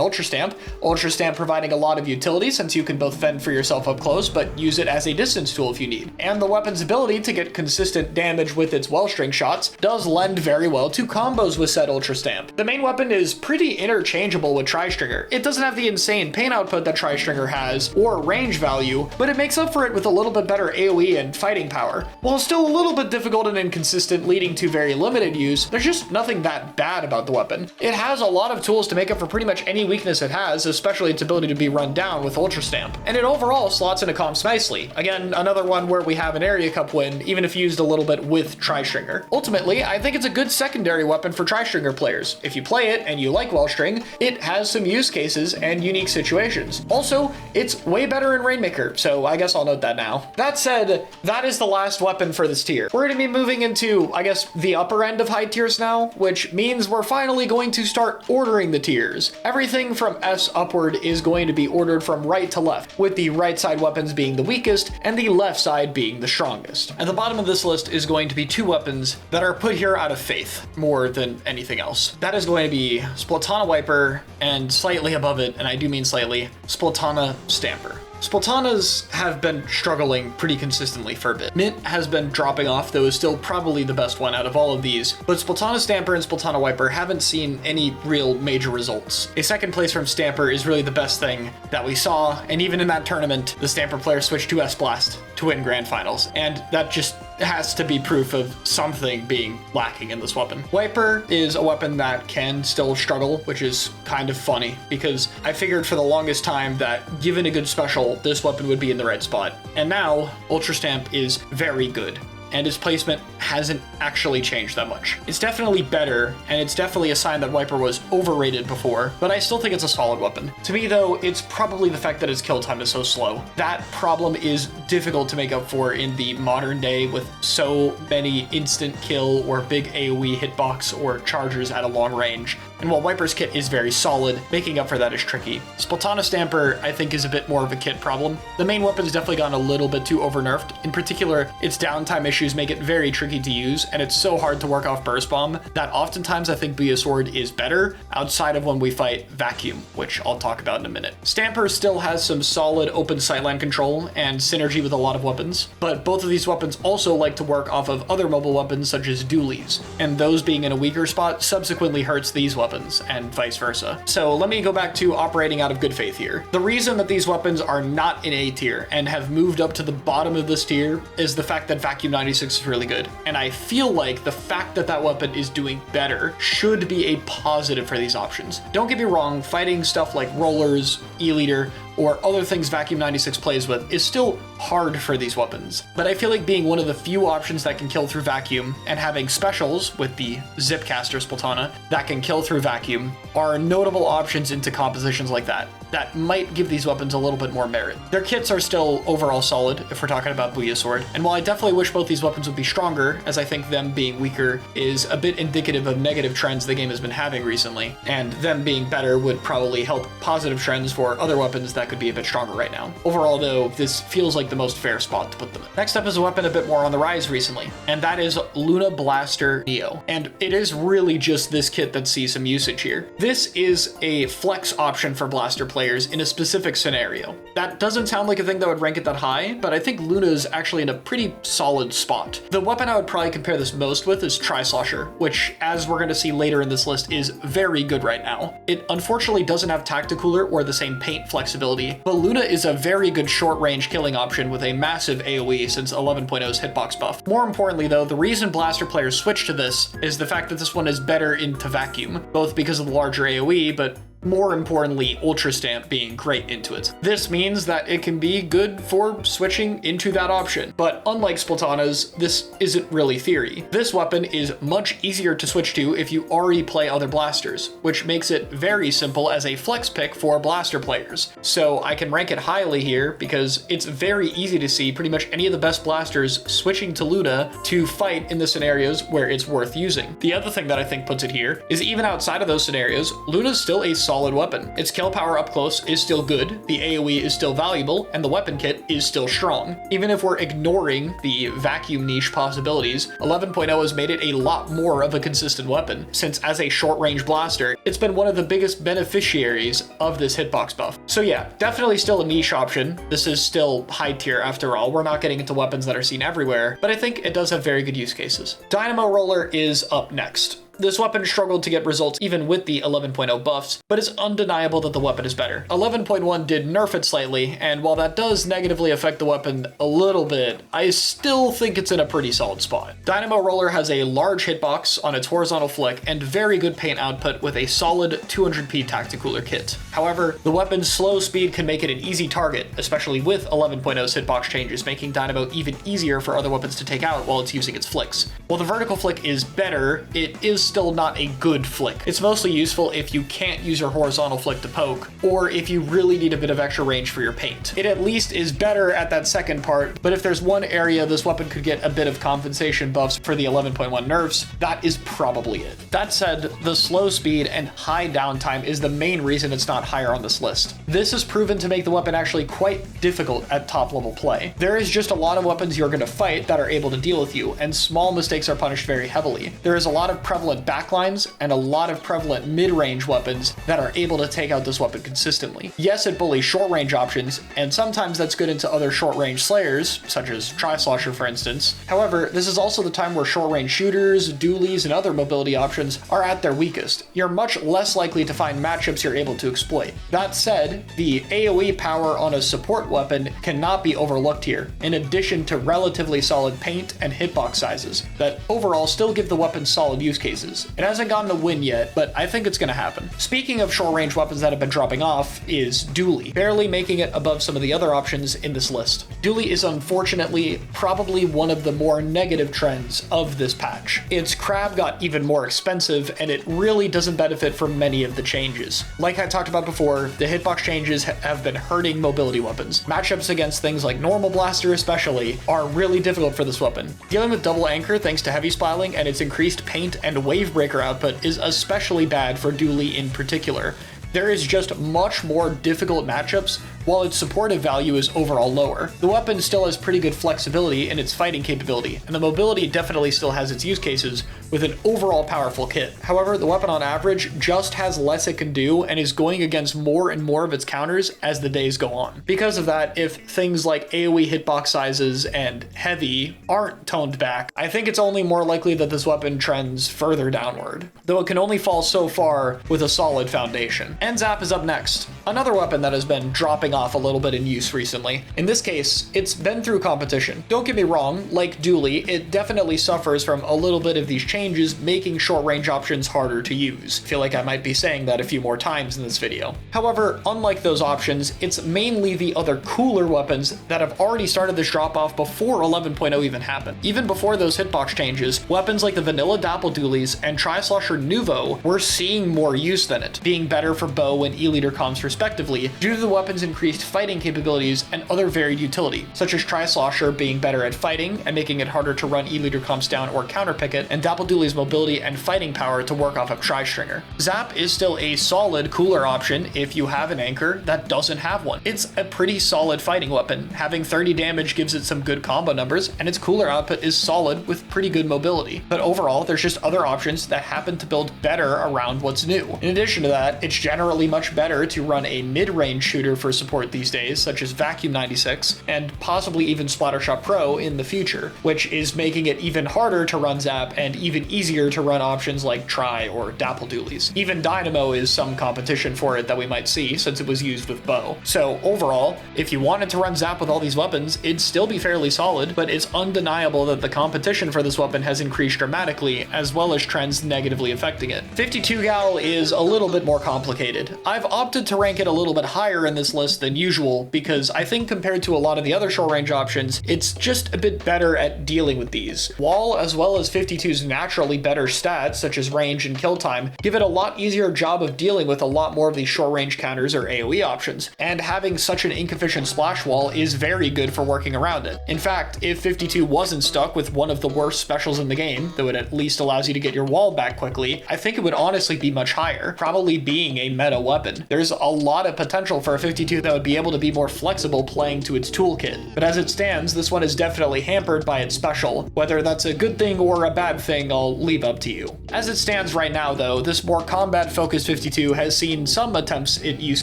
Ultra Stamp. Ultra Stamp providing a lot of utility since you can both fend for yourself up close, but use it as a distance tool if you need. And the weapon's ability to get consistent damage with its Wellstring shots does lend very well to combos with said Ultra Stamp. The main weapon is pretty interchangeable with Tri-Stringer. It doesn't have the insane paint output that Tri-Stringer has, or range value, but it makes up for it with a little bit better AoE and fighting power. While still a little bit difficult and inconsistent, leading to very limited use, there's just nothing that bad about the weapon. It has a lot of tools to make up for pretty much any weakness it has, especially its ability to be run down with Ultra Stamp. And it overall slots into comps nicely. Again, another one where we have an area cup win, even if used a little bit with Tri-Stringer. Ultimately, I think it's a good secondary weapon for Tri-Stringer players. If you play it and you like Wellstring, it has some use cases and unique situations. Also, it's way better in Rainmaker, so I guess I'll note that now. That said, that is the last weapon for this tier. We're going to be moving into, I guess, the upper end of high tiers now, which means we're finally going to start ordering the tiers. Everything from S upward is going to be ordered from right to left, with the right side weapons being the weakest and the left side being the strongest. At the bottom of this list is going to be 2 weapons that are put here out of faith more than anything else. That is going to be Splatana Wiper and slightly above it, and I do mean slightly, Splatana Stamper. Splatanas have been struggling pretty consistently for a bit. Mint has been dropping off, though is still probably the best one out of all of these, but Splatana Stamper and Splatana Wiper haven't seen any real major results. A second place from Stamper is really the best thing that we saw, and even in that tournament, the Stamper player switched to S-Blast to win Grand Finals, and that just has to be proof of something being lacking in this weapon. Wiper is a weapon that can still struggle, which is kind of funny, because I figured for the longest time that given a good special, this weapon would be in the right spot. And now, Ultra Stamp is very good. and its placement hasn't actually changed that much. It's definitely better, and it's definitely a sign that Wiper was overrated before, but I still think it's a solid weapon. To me though, it's probably the fact that its kill time is so slow. That problem is difficult to make up for in the modern day with so many instant kill or big AoE hitbox or chargers at a long range. And while Wiper's kit is very solid, making up for that is tricky. Splatana Stamper, I think, is a bit more of a kit problem. The main weapon's definitely gotten a little bit too overnerfed. In particular, its downtime issues make it very tricky to use, and it's so hard to work off Burst Bomb that oftentimes I think Booyah Sword is better outside of when we fight Vacuum, which I'll talk about in a minute. Stamper still has some solid open sightline control and synergy with a lot of weapons, but both of these weapons also like to work off of other mobile weapons such as dualies, and those being in a weaker spot subsequently hurts these weapons, and vice versa. So let me go back to operating out of good faith here. The reason that these weapons are not in A tier and have moved up to the bottom of this tier is the fact that Vacuum 96 is really good, and I feel like the fact that that weapon is doing better should be a positive for these options. Don't get me wrong, fighting stuff like rollers, E-liter, or other things Vacuum 96 plays with is still hard for these weapons. But I feel like being one of the few options that can kill through Vacuum and having specials with the Zipcaster Splatana that can kill through Vacuum are notable options into compositions like that might give these weapons a little bit more merit. Their kits are still overall solid if we're talking about Booyah Sword, and while I definitely wish both these weapons would be stronger, as I think them being weaker is a bit indicative of negative trends the game has been having recently, and them being better would probably help positive trends for other weapons that could be a bit stronger right now. Overall though, this feels like the most fair spot to put them in. Next up is a weapon a bit more on the rise recently, and that is Luna Blaster Neo. And it is really just this kit that sees some usage here. This is a flex option for blaster players in a specific scenario. That doesn't sound like a thing that would rank it that high, but I think Luna is actually in a pretty solid spot. The weapon I would probably compare this most with is Tri-Slosher, which, as we're going to see later in this list, is very good right now. It unfortunately doesn't have Tacticooler or the same paint flexibility, but Luna is a very good short-range killing option with a massive AoE since 11.0's hitbox buff. More importantly though, the reason blaster players switch to this is the fact that this one is better into Vacuum, both because of the larger AoE, but more importantly, Ultra Stamp being great into it. This means that it can be good for switching into that option, but unlike Splatana's, this isn't really theory. This weapon is much easier to switch to if you already play other blasters, which makes it very simple as a flex pick for blaster players. So I can rank it highly here because it's very easy to see pretty much any of the best blasters switching to Luna to fight in the scenarios where it's worth using. The other thing that I think puts it here is even outside of those scenarios, Luna's still a solid weapon. Its kill power up close is still good, the AoE is still valuable, and the weapon kit is still strong. Even if we're ignoring the Vacuum niche possibilities, 11.0 has made it a lot more of a consistent weapon, since as a short-range blaster, it's been one of the biggest beneficiaries of this hitbox buff. So yeah, definitely still a niche option. This is still high tier after all. We're not getting into weapons that are seen everywhere, but I think it does have very good use cases. Dynamo Roller is up next. This weapon struggled to get results even with the 11.0 buffs, but it's undeniable that the weapon is better. 11.1 did nerf it slightly, and while that does negatively affect the weapon a little bit, I still think it's in a pretty solid spot. Dynamo Roller has a large hitbox on its horizontal flick and very good paint output with a solid 200p Tacticooler kit. However, the weapon's slow speed can make it an easy target, especially with 11.0's hitbox changes, making Dynamo even easier for other weapons to take out while it's using its flicks. While the vertical flick is better, it is still not a good flick. It's mostly useful if you can't use your horizontal flick to poke, or if you really need a bit of extra range for your paint. It at least is better at that second part, but if there's one area this weapon could get a bit of compensation buffs for the 11.1 nerfs, that is probably it. That said, the slow speed and high downtime is the main reason it's not higher on this list. This is proven to make the weapon actually quite difficult at top level play. There is just a lot of weapons you're going to fight that are able to deal with you, and small mistakes are punished very heavily. There is a lot of prevalent backlines and a lot of prevalent mid-range weapons that are able to take out this weapon consistently. Yes, it bullies short-range options, and sometimes that's good into other short-range slayers, such as Tri-Slosher for instance. However, this is also the time where short-range shooters, dualies, and other mobility options are at their weakest. You're much less likely to find matchups you're able to exploit. That said, the AoE power on a support weapon cannot be overlooked here, in addition to relatively solid paint and hitbox sizes that overall still give the weapon solid use cases. cases. It hasn't gotten a win yet, but I think it's gonna happen. Speaking of short-range weapons that have been dropping off is Dually, barely making it above some of the other options in this list. Dually is unfortunately probably one of the more negative trends of this patch. Its crab got even more expensive, and it really doesn't benefit from many of the changes. Like I talked about before, the hitbox changes have been hurting mobility weapons. Matchups against things like normal blaster especially are really difficult for this weapon. Dealing with double anchor thanks to heavy spiraling and its increased paint and wave breaker output is especially bad for Dually in particular. There is just much more difficult matchups, while its supportive value is overall lower. The weapon still has pretty good flexibility in its fighting capability, and the mobility definitely still has its use cases with an overall powerful kit. However, the weapon on average just has less it can do and is going against more and more of its counters as the days go on. Because of that, if things like AoE hitbox sizes and heavy aren't toned back, I think it's only more likely that this weapon trends further downward, though it can only fall so far with a solid foundation. And Zap is up next, another weapon that has been dropping off a little bit in use recently. In this case, it's been through competition. Don't get me wrong, like Dually, it definitely suffers from a little bit of these changes, making short-range options harder to use. I feel like I might be saying that a few more times in this video. However, unlike those options, it's mainly the other cooler weapons that have already started this drop-off before 11.0 even happened. Even before those hitbox changes, weapons like the vanilla Dapple Dualies and Tri-Slosher Nuvo were seeing more use than it, being better for bow and E-liter comms respectively, due to the weapon's increased fighting capabilities and other varied utility, such as Tri-Slosher being better at fighting and making it harder to run E-liter comms down or counterpick it, and Dapple Dualies' mobility and fighting power to work off of Tri-Stringer. Zap is still a solid cooler option if you have an anchor that doesn't have one. It's a pretty solid fighting weapon. Having 30 damage gives it some good combo numbers, and its cooler output is solid with pretty good mobility. But overall, there's just other options that happen to build better around what's new. In addition to that, it's generally much better to run a mid-range shooter for support these days, such as Vacuum 96, and possibly even Splattershot Pro in the future, which is making it even harder to run Zap and even easier to run options like Tri or Dapple Dualies. Even Dynamo is some competition for it that we might see, since it was used with bow. So overall, if you wanted to run Zap with all these weapons, it'd still be fairly solid, but it's undeniable that the competition for this weapon has increased dramatically, as well as trends negatively affecting it. 52 Gal is a little bit more complicated. I've opted to rank it a little bit higher in this list than usual, because I think compared to a lot of the other short range options, it's just a bit better at dealing with these. Wall, as well as 52's naturally better stats, such as range and kill time, give it a lot easier job of dealing with a lot more of these short range counters or AoE options, and having such an inefficient splash wall is very good for working around it. In fact, if 52 wasn't stuck with one of the worst specials in the game, though it at least allows you to get your wall back quickly, I think it would honestly be much higher, probably being a meta weapon. There's a lot of potential for a 52 that would be able to be more flexible playing to its toolkit, but as it stands, this one is definitely hampered by its special. Whether that's a good thing or a bad thing, I'll leave up to you. As it stands right now though, this more combat-focused 52 has seen some attempts at use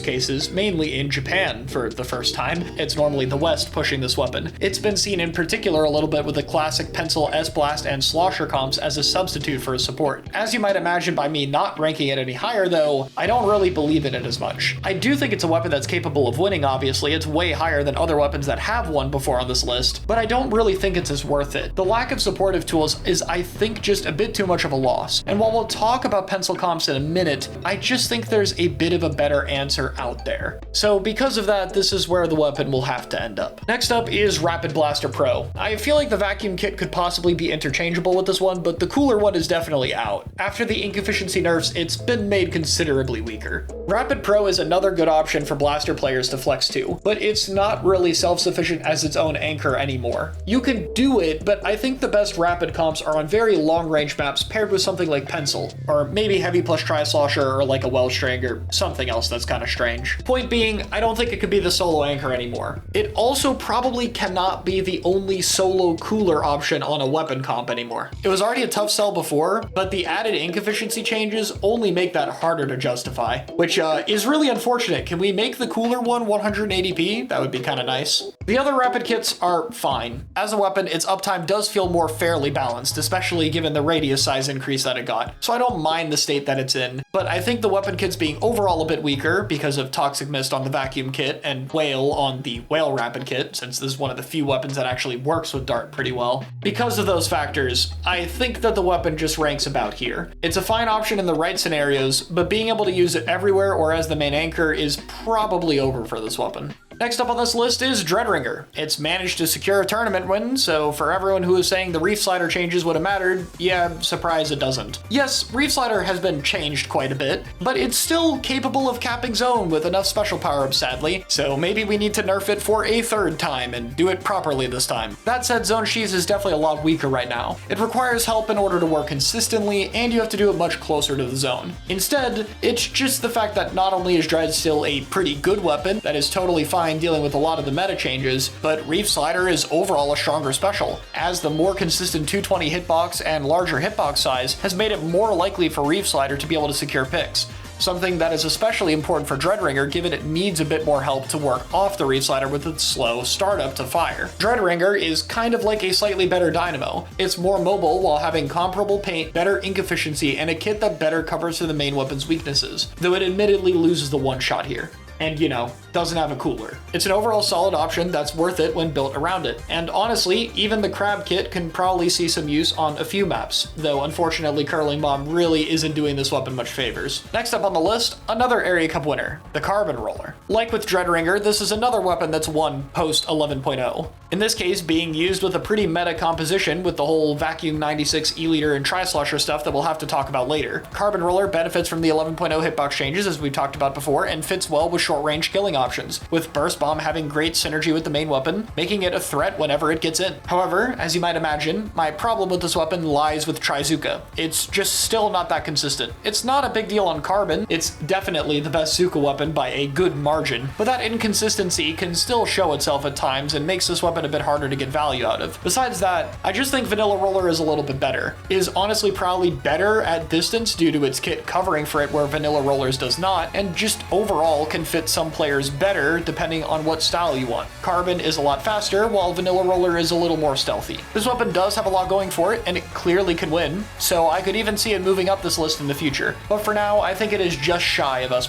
cases, mainly in Japan for the first time. It's normally the West pushing this weapon. It's been seen in particular a little bit with the classic Pencil, S-Blast, and Slosher comps as a substitute for a support. As you might imagine by me not ranking it any higher though, I don't really believe in it as much. I do think it's a weapon that's capable of winning, obviously. It's way higher than other weapons that have won before on this list, but I don't really think it's as worth it. The lack of supportive tools is, I think, just a bit too much of a loss. And while we'll talk about pencil comps in a minute, I just think there's a bit of a better answer out there. So because of that, this is where the weapon will have to end up. Next up is Rapid Blaster Pro. I feel like the vacuum kit could possibly be interchangeable with this one, but the cooler one is definitely out. After the ink efficiency nerfs, it's been made considerably weaker. Rapid Pro is another good option for blaster players to flex to, but it's not really self-sufficient as its own anchor anymore. You can do it, but I think the best rapid comps are on very long-range maps paired with something like Pencil, or maybe Heavy plus Tri-Slosher, or like a Wellstring, or something else that's kind of strange. Point being, I don't think it could be the solo anchor anymore. It also probably cannot be the only solo cooler option on a weapon comp anymore. It was already a tough sell before, but the added ink efficiency changes only make that harder to justify, which is really unfortunate. Can we make the cooler one 180p? That would be kind of nice. The other rapid kits are fine. As a weapon, its uptime does feel more fairly balanced, especially given the radius size increase that it got, so I don't mind the state that it's in. But I think the weapon kit's being overall a bit weaker because of Toxic Mist on the vacuum kit and Whale on the Whale rapid kit, since this is one of the few weapons that actually works with Dart pretty well. Because of those factors, I think that the weapon just ranks about here. It's a fine option in the right scenarios, but being able to use it everywhere or as the main anchor is probably over for this weapon. Next up on this list is Dreadringer. It's managed to secure a tournament win, so for everyone who is saying the Reef Slider changes would have mattered, yeah, surprise it doesn't. Yes, Reef Slider has been changed quite a bit, but it's still capable of capping zone with enough special power-ups sadly, so maybe we need to nerf it for a third time and do it properly this time. That said, Zone Sheath is definitely a lot weaker right now. It requires help in order to work consistently, and you have to do it much closer to the zone. Instead, it's just the fact that not only is Dread still a pretty good weapon that is totally fine dealing with a lot of the meta changes, but Reef Slider is overall a stronger special, as the more consistent 220 hitbox and larger hitbox size has made it more likely for Reef Slider to be able to secure picks. Something that is especially important for Dreadringer given it needs a bit more help to work off the Reef Slider with its slow startup to fire. Dreadringer is kind of like a slightly better Dynamo. It's more mobile while having comparable paint, better ink efficiency, and a kit that better covers for the main weapon's weaknesses, though it admittedly loses the one shot here. And, you know, doesn't have a cooler. It's an overall solid option that's worth it when built around it. And honestly, even the Crab kit can probably see some use on a few maps, though unfortunately Curling Bomb really isn't doing this weapon much favors. Next up on the list, another Area Cup winner, the Carbon Roller. Like with Dreadringer, this is another weapon that's won post 11.0. In this case, being used with a pretty meta composition with the whole Vacuum 96 E-Liter and Tri-Slusher stuff that we'll have to talk about later. Carbon Roller benefits from the 11.0 hitbox changes as we've talked about before and fits well with short-range killing options, with Burst Bomb having great synergy with the main weapon, making it a threat whenever it gets in. However, as you might imagine, my problem with this weapon lies with Trizuka. It's just still not that consistent. It's not a big deal on Carbon, it's definitely the best Zuka weapon by a good margin, but that inconsistency can still show itself at times and makes this weapon a bit harder to get value out of. Besides that, I just think Vanilla Roller is a little bit better. It is honestly probably better at distance due to its kit covering for it where Vanilla Rollers does not, and just overall can fit some players better depending on what style you want. Carbon is a lot faster, while Vanilla Roller is a little more stealthy. This weapon does have a lot going for it, and it clearly can win, so I could even see it moving up this list in the future. But for now, I think it is just shy of S+.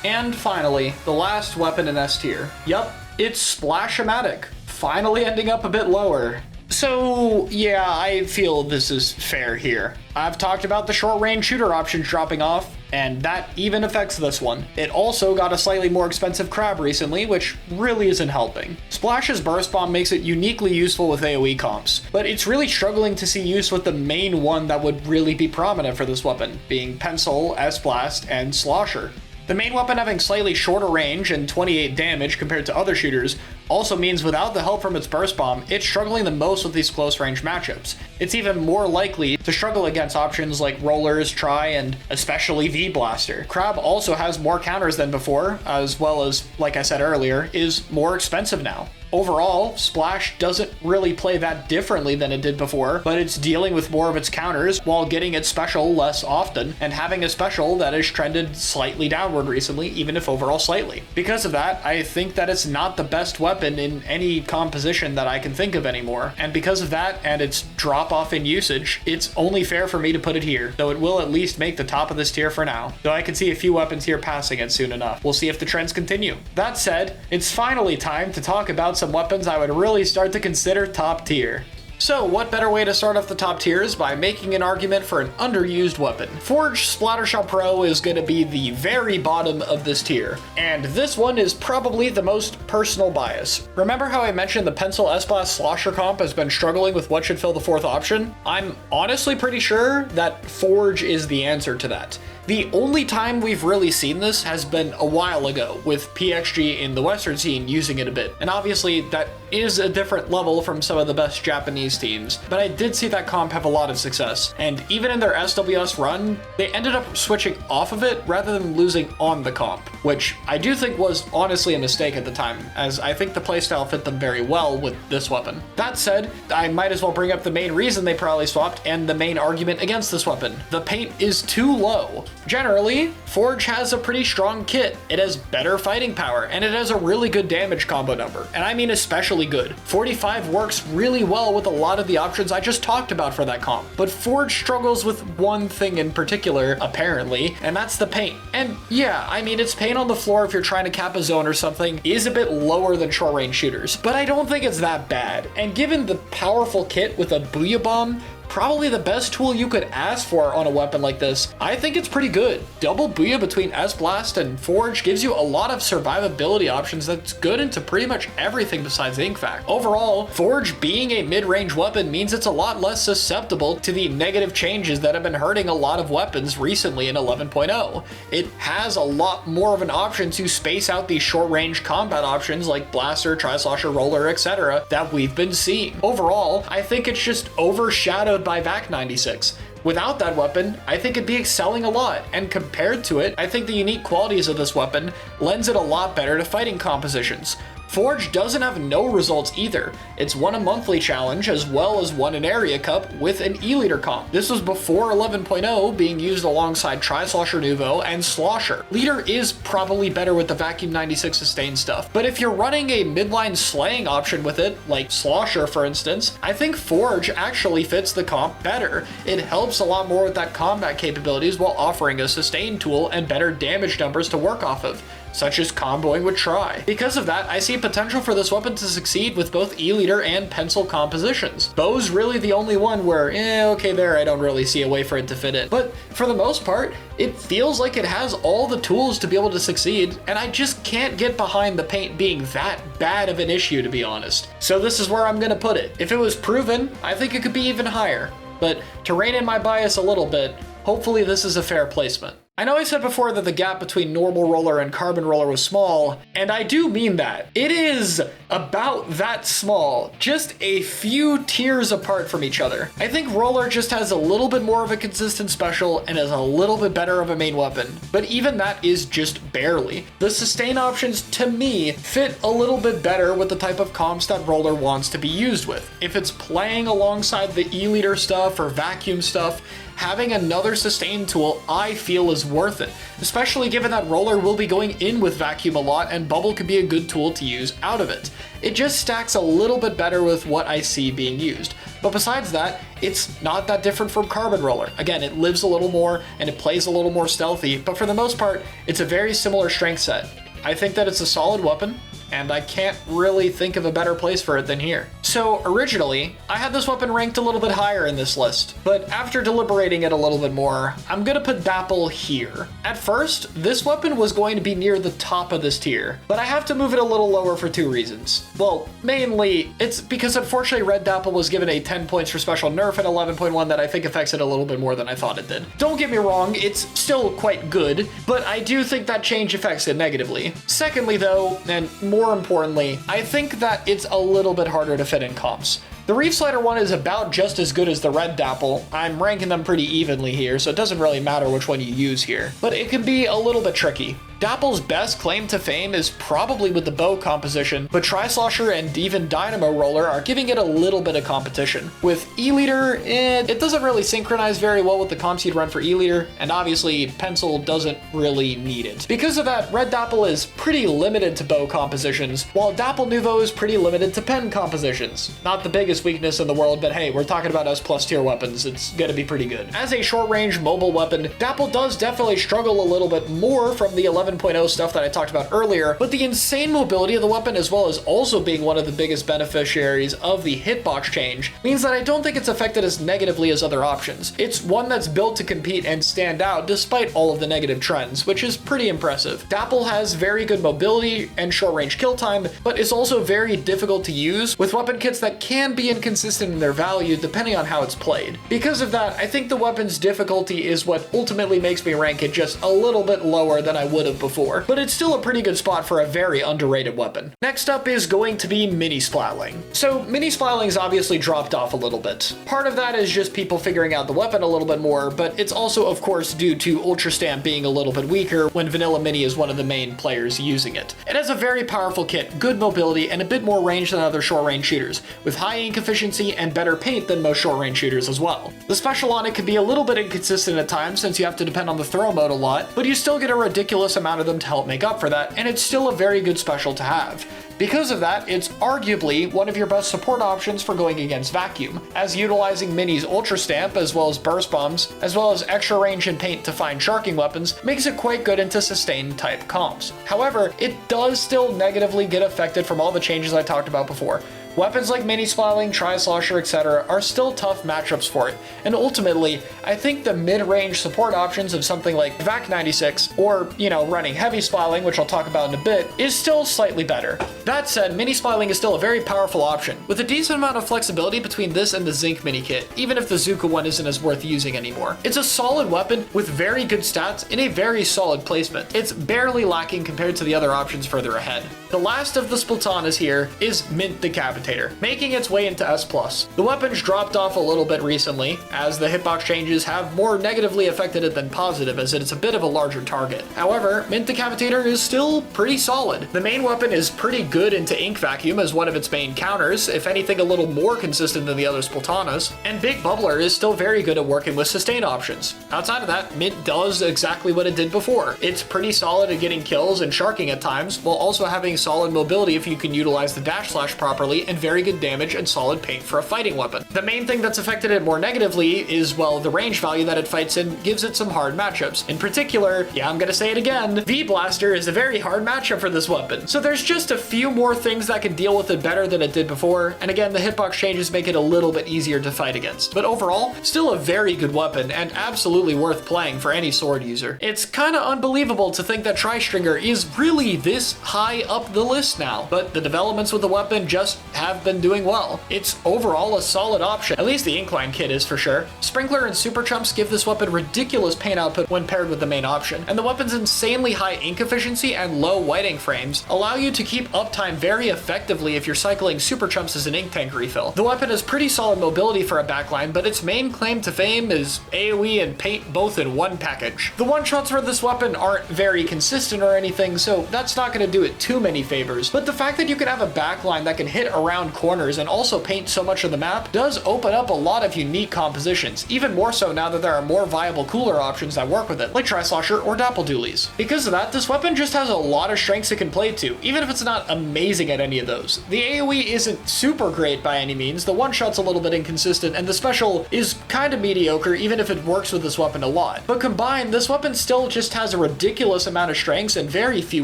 And finally, the last weapon in S tier. Yup, it's Splash-O-Matic, finally ending up a bit lower. So yeah, I feel this is fair here. I've talked about the short-range shooter options dropping off, and that even affects this one. It also got a slightly more expensive Crab recently, which really isn't helping. Splash's Burst Bomb makes it uniquely useful with AoE comps, but it's really struggling to see use with the main one that would really be prominent for this weapon, being Pencil, S-Blast, and Slosher. The main weapon having slightly shorter range and 28 damage compared to other shooters also means without the help from its Burst Bomb, it's struggling the most with these close range matchups. It's even more likely to struggle against options like Rollers, Tri, and especially V-Blaster. Crab also has more counters than before, as well as, like I said earlier, is more expensive now. Overall, Splash doesn't really play that differently than it did before, but it's dealing with more of its counters while getting its special less often, and having a special that has trended slightly downward recently, even if overall slightly. Because of that, I think that it's not the best weapon in any composition that I can think of anymore, and because of that and its drop off in usage, it's only fair for me to put it here, though it will at least make the top of this tier for now, though I can see a few weapons here passing it soon enough. We'll see if the trends continue. That said, it's finally time to talk about some weapons I would really start to consider top tier. So what better way to start off the top tiers by making an argument for an underused weapon? Forge Splattershot Pro is going to be the very bottom of this tier, and this one is probably the most personal bias. Remember how I mentioned the Pencil S-Blast Slosher comp has been struggling with what should fill the fourth option? I'm honestly pretty sure that Forge is the answer to that. The only time we've really seen this has been a while ago, with PXG in the Western scene using it a bit. And obviously that is a different level from some of the best Japanese teams, but I did see that comp have a lot of success. And even in their SWS run, they ended up switching off of it rather than losing on the comp, which I do think was honestly a mistake at the time, as I think the playstyle fit them very well with this weapon. That said, I might as well bring up the main reason they probably swapped and the main argument against this weapon. The paint is too low. Generally, Forge has a pretty strong kit. It has better fighting power, and it has a really good damage combo number, and I mean especially good. 45 works really well with a lot of the options I just talked about for that comp, but Forge struggles with one thing in particular, apparently, and that's the paint. And yeah, I mean, its paint on the floor if you're trying to cap a zone or something is a bit lower than short range shooters, but I don't think it's that bad. And given the powerful kit with a Booyah Bomb, probably the best tool you could ask for on a weapon like this, I think it's pretty good. Double Booyah between S-Blast and Forge gives you a lot of survivability options that's good into pretty much everything besides Ink Vac. Overall, Forge being a mid-range weapon means it's a lot less susceptible to the negative changes that have been hurting a lot of weapons recently in 11.0. It has a lot more of an option to space out these short-range combat options like Blaster, Tri-Slosher, Roller, etc. that we've been seeing. Overall, I think it's just overshadowed by VAC 96. Without that weapon, I think it'd be excelling a lot, and compared to it, I think the unique qualities of this weapon lends it a lot better to fighting compositions. Forge doesn't have no results either. It's won a monthly challenge as well as won an area cup with an E-liter comp. This was before 11.0 being used alongside Tri-Slosher Nouveau and Slosher. Leader is probably better with the Vacuum 96 sustain stuff, but if you're running a midline slaying option with it, like Slosher for instance, I think Forge actually fits the comp better. It helps a lot more with that combat capabilities while offering a sustain tool and better damage numbers to work off of, such as comboing with Tri. Because of that, I see potential for this weapon to succeed with both E-liter and pencil compositions. Bow's really the only one where, okay, there I don't really see a way for it to fit in. But for the most part, it feels like it has all the tools to be able to succeed, and I just can't get behind the paint being that bad of an issue, to be honest. So this is where I'm gonna put it. If it was proven, I think it could be even higher. But to rein in my bias a little bit, hopefully this is a fair placement. I know I said before that the gap between normal roller and carbon roller was small, and I do mean that. It is about that small, just a few tiers apart from each other. I think roller just has a little bit more of a consistent special and is a little bit better of a main weapon, but even that is just barely. The sustain options, to me, fit a little bit better with the type of comps that roller wants to be used with. If it's playing alongside the E-liter stuff or vacuum stuff, having another sustain tool I feel is worth it, especially given that roller will be going in with vacuum a lot and bubble could be a good tool to use out of it. It just stacks a little bit better with what I see being used. But besides that, it's not that different from carbon roller. Again, it lives a little more and it plays a little more stealthy, but for the most part, it's a very similar strength set. I think that it's a solid weapon, and I can't really think of a better place for it than here. So originally, I had this weapon ranked a little bit higher in this list, but after deliberating it a little bit more, I'm gonna put Dapple here. At first, this weapon was going to be near the top of this tier, but I have to move it a little lower for two reasons. Well, mainly, it's because unfortunately Red Dapple was given a 10 points for special nerf at 11.1 that I think affects it a little bit more than I thought it did. Don't get me wrong, it's still quite good, but I do think that change affects it negatively. Secondly though, and more importantly, I think that it's a little bit harder to fit in comps. The Reef Slider one is about just as good as the Red Dapple. I'm ranking them pretty evenly here, so it doesn't really matter which one you use here, but it can be a little bit tricky. Dapple's best claim to fame is probably with the bow composition, but Tri-Slosher and even Dynamo Roller are giving it a little bit of competition. With E-liter, it doesn't really synchronize very well with the comps you'd run for E-liter, and obviously Pencil doesn't really need it. Because of that, Red Dapple is pretty limited to bow compositions, while Dapple Nouveau is pretty limited to pen compositions. Not the biggest weakness in the world, but hey, we're talking about S+ tier weapons, it's gonna be pretty good. As a short-range mobile weapon, Dapple does definitely struggle a little bit more from the 11.0 stuff that I talked about earlier, but the insane mobility of the weapon, as well as also being one of the biggest beneficiaries of the hitbox change, means that I don't think it's affected as negatively as other options. It's one that's built to compete and stand out despite all of the negative trends, which is pretty impressive. Dapple has very good mobility and short-range kill time, but is also very difficult to use, with weapon kits that can be inconsistent in their value depending on how it's played. Because of that, I think the weapon's difficulty is what ultimately makes me rank it just a little bit lower than I would have of before, but it's still a pretty good spot for a very underrated weapon. Next up is going to be mini splatling. So mini splatling's obviously dropped off a little bit. Part of that is just people figuring out the weapon a little bit more, but it's also of course due to Ultra Stamp being a little bit weaker when Vanilla Mini is one of the main players using it. It has a very powerful kit, good mobility, and a bit more range than other short range shooters, with high ink efficiency and better paint than most short range shooters as well. The special on it can be a little bit inconsistent at times since you have to depend on the throw mode a lot, but you still get a ridiculous amount of them to help make up for that, and it's still a very good special to have. Because of that, it's arguably one of your best support options for going against Vacuum, as utilizing Mini's Ultra Stamp as well as Burst Bombs, as well as extra range and paint to find sharking weapons, makes it quite good into sustained type comps. However, it does still negatively get affected from all the changes I talked about before. Weapons like Mini Splatling, Tri-Slosher, etc. are still tough matchups for it, and ultimately, I think the mid-range support options of something like VAC 96, or, running Heavy Splatling, which I'll talk about in a bit, is still slightly better. That said, Mini Splatling is still a very powerful option, with a decent amount of flexibility between this and the Zinc Mini Kit, even if the Zuka one isn't as worth using anymore. It's a solid weapon with very good stats in a very solid placement. It's barely lacking compared to the other options further ahead. The last of the Splatanas here is Mint Decapitator, making its way into S+. The weapon's dropped off a little bit recently, as the hitbox changes have more negatively affected it than positive, as it's a bit of a larger target. However, Mint Decapitator is still pretty solid. The main weapon is pretty good into Ink Vacuum as one of its main counters, if anything a little more consistent than the other Splatanas, and Big Bubbler is still very good at working with sustain options. Outside of that, Mint does exactly what it did before. It's pretty solid at getting kills and sharking at times, while also having solid mobility if you can utilize the dash slash properly, and very good damage and solid paint for a fighting weapon. The main thing that's affected it more negatively is, well, the range value that it fights in gives it some hard matchups. In particular, I'm gonna say it again, V-Blaster is a very hard matchup for this weapon. So there's just a few more things that can deal with it better than it did before, and again, the hitbox changes make it a little bit easier to fight against. But overall, still a very good weapon, and absolutely worth playing for any sword user. It's kinda unbelievable to think that Tri-Stringer is really this high up the list now, but the developments with the weapon just have been doing well. It's overall a solid option, at least the Incline kit is for sure. Sprinkler and Super Chumps give this weapon ridiculous paint output when paired with the main option, and the weapon's insanely high ink efficiency and low whiting frames allow you to keep uptime very effectively if you're cycling Super Chumps as an ink tank refill. The weapon has pretty solid mobility for a backline, but its main claim to fame is AoE and paint both in one package. The one-shots for this weapon aren't very consistent or anything, so that's not going to do it too many favors, but the fact that you can have a backline that can hit around corners and also paint so much of the map does open up a lot of unique compositions, even more so now that there are more viable cooler options that work with it, like Tri-Slosher or Dapple Doolies. Because of that, this weapon just has a lot of strengths it can play to, even if it's not amazing at any of those. The AoE isn't super great by any means, the one-shot's a little bit inconsistent, and the special is kind of mediocre even if it works with this weapon a lot. But combined, this weapon still just has a ridiculous amount of strengths and very few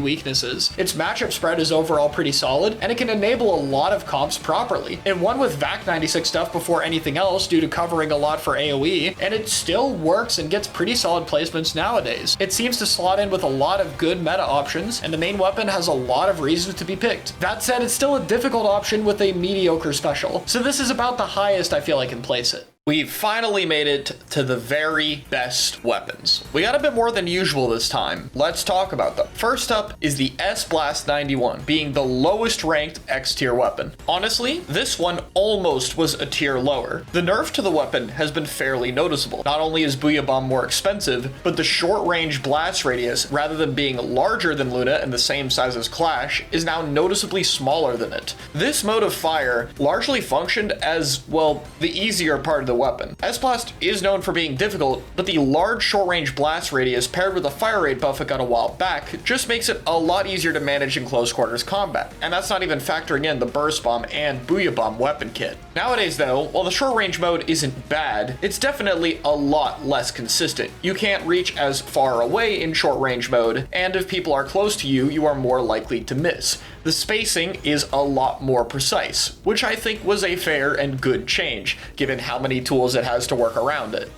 weaknesses. Its matchup spread is overall pretty solid, and it can enable a lot of comps properly. It won with VAC 96 stuff before anything else due to covering a lot for AoE, and it still works and gets pretty solid placements nowadays. It seems to slot in with a lot of good meta options, and the main weapon has a lot of reasons to be picked. That said, it's still a difficult option with a mediocre special, so this is about the highest I feel I can place it. We've finally made it to the very best weapons. We got a bit more than usual this time. Let's talk about them. First up is the S-Blast 91, being the lowest ranked X tier weapon. Honestly, this one almost was a tier lower. The nerf to the weapon has been fairly noticeable. Not only is Booyah Bomb more expensive, but the short range blast radius, rather than being larger than Luna and the same size as Clash, is now noticeably smaller than it. This mode of fire largely functioned as, well, the easier part of the weapon. S-Blast is known for being difficult, but the large short-range blast radius paired with a fire rate buff it got a while back just makes it a lot easier to manage in close quarters combat, and that's not even factoring in the Burst Bomb and Booyah Bomb weapon kit. Nowadays though, while the short-range mode isn't bad, it's definitely a lot less consistent. You can't reach as far away in short-range mode, and if people are close to you, you are more likely to miss. The spacing is a lot more precise, which I think was a fair and good change, given how many tools it has to work around it.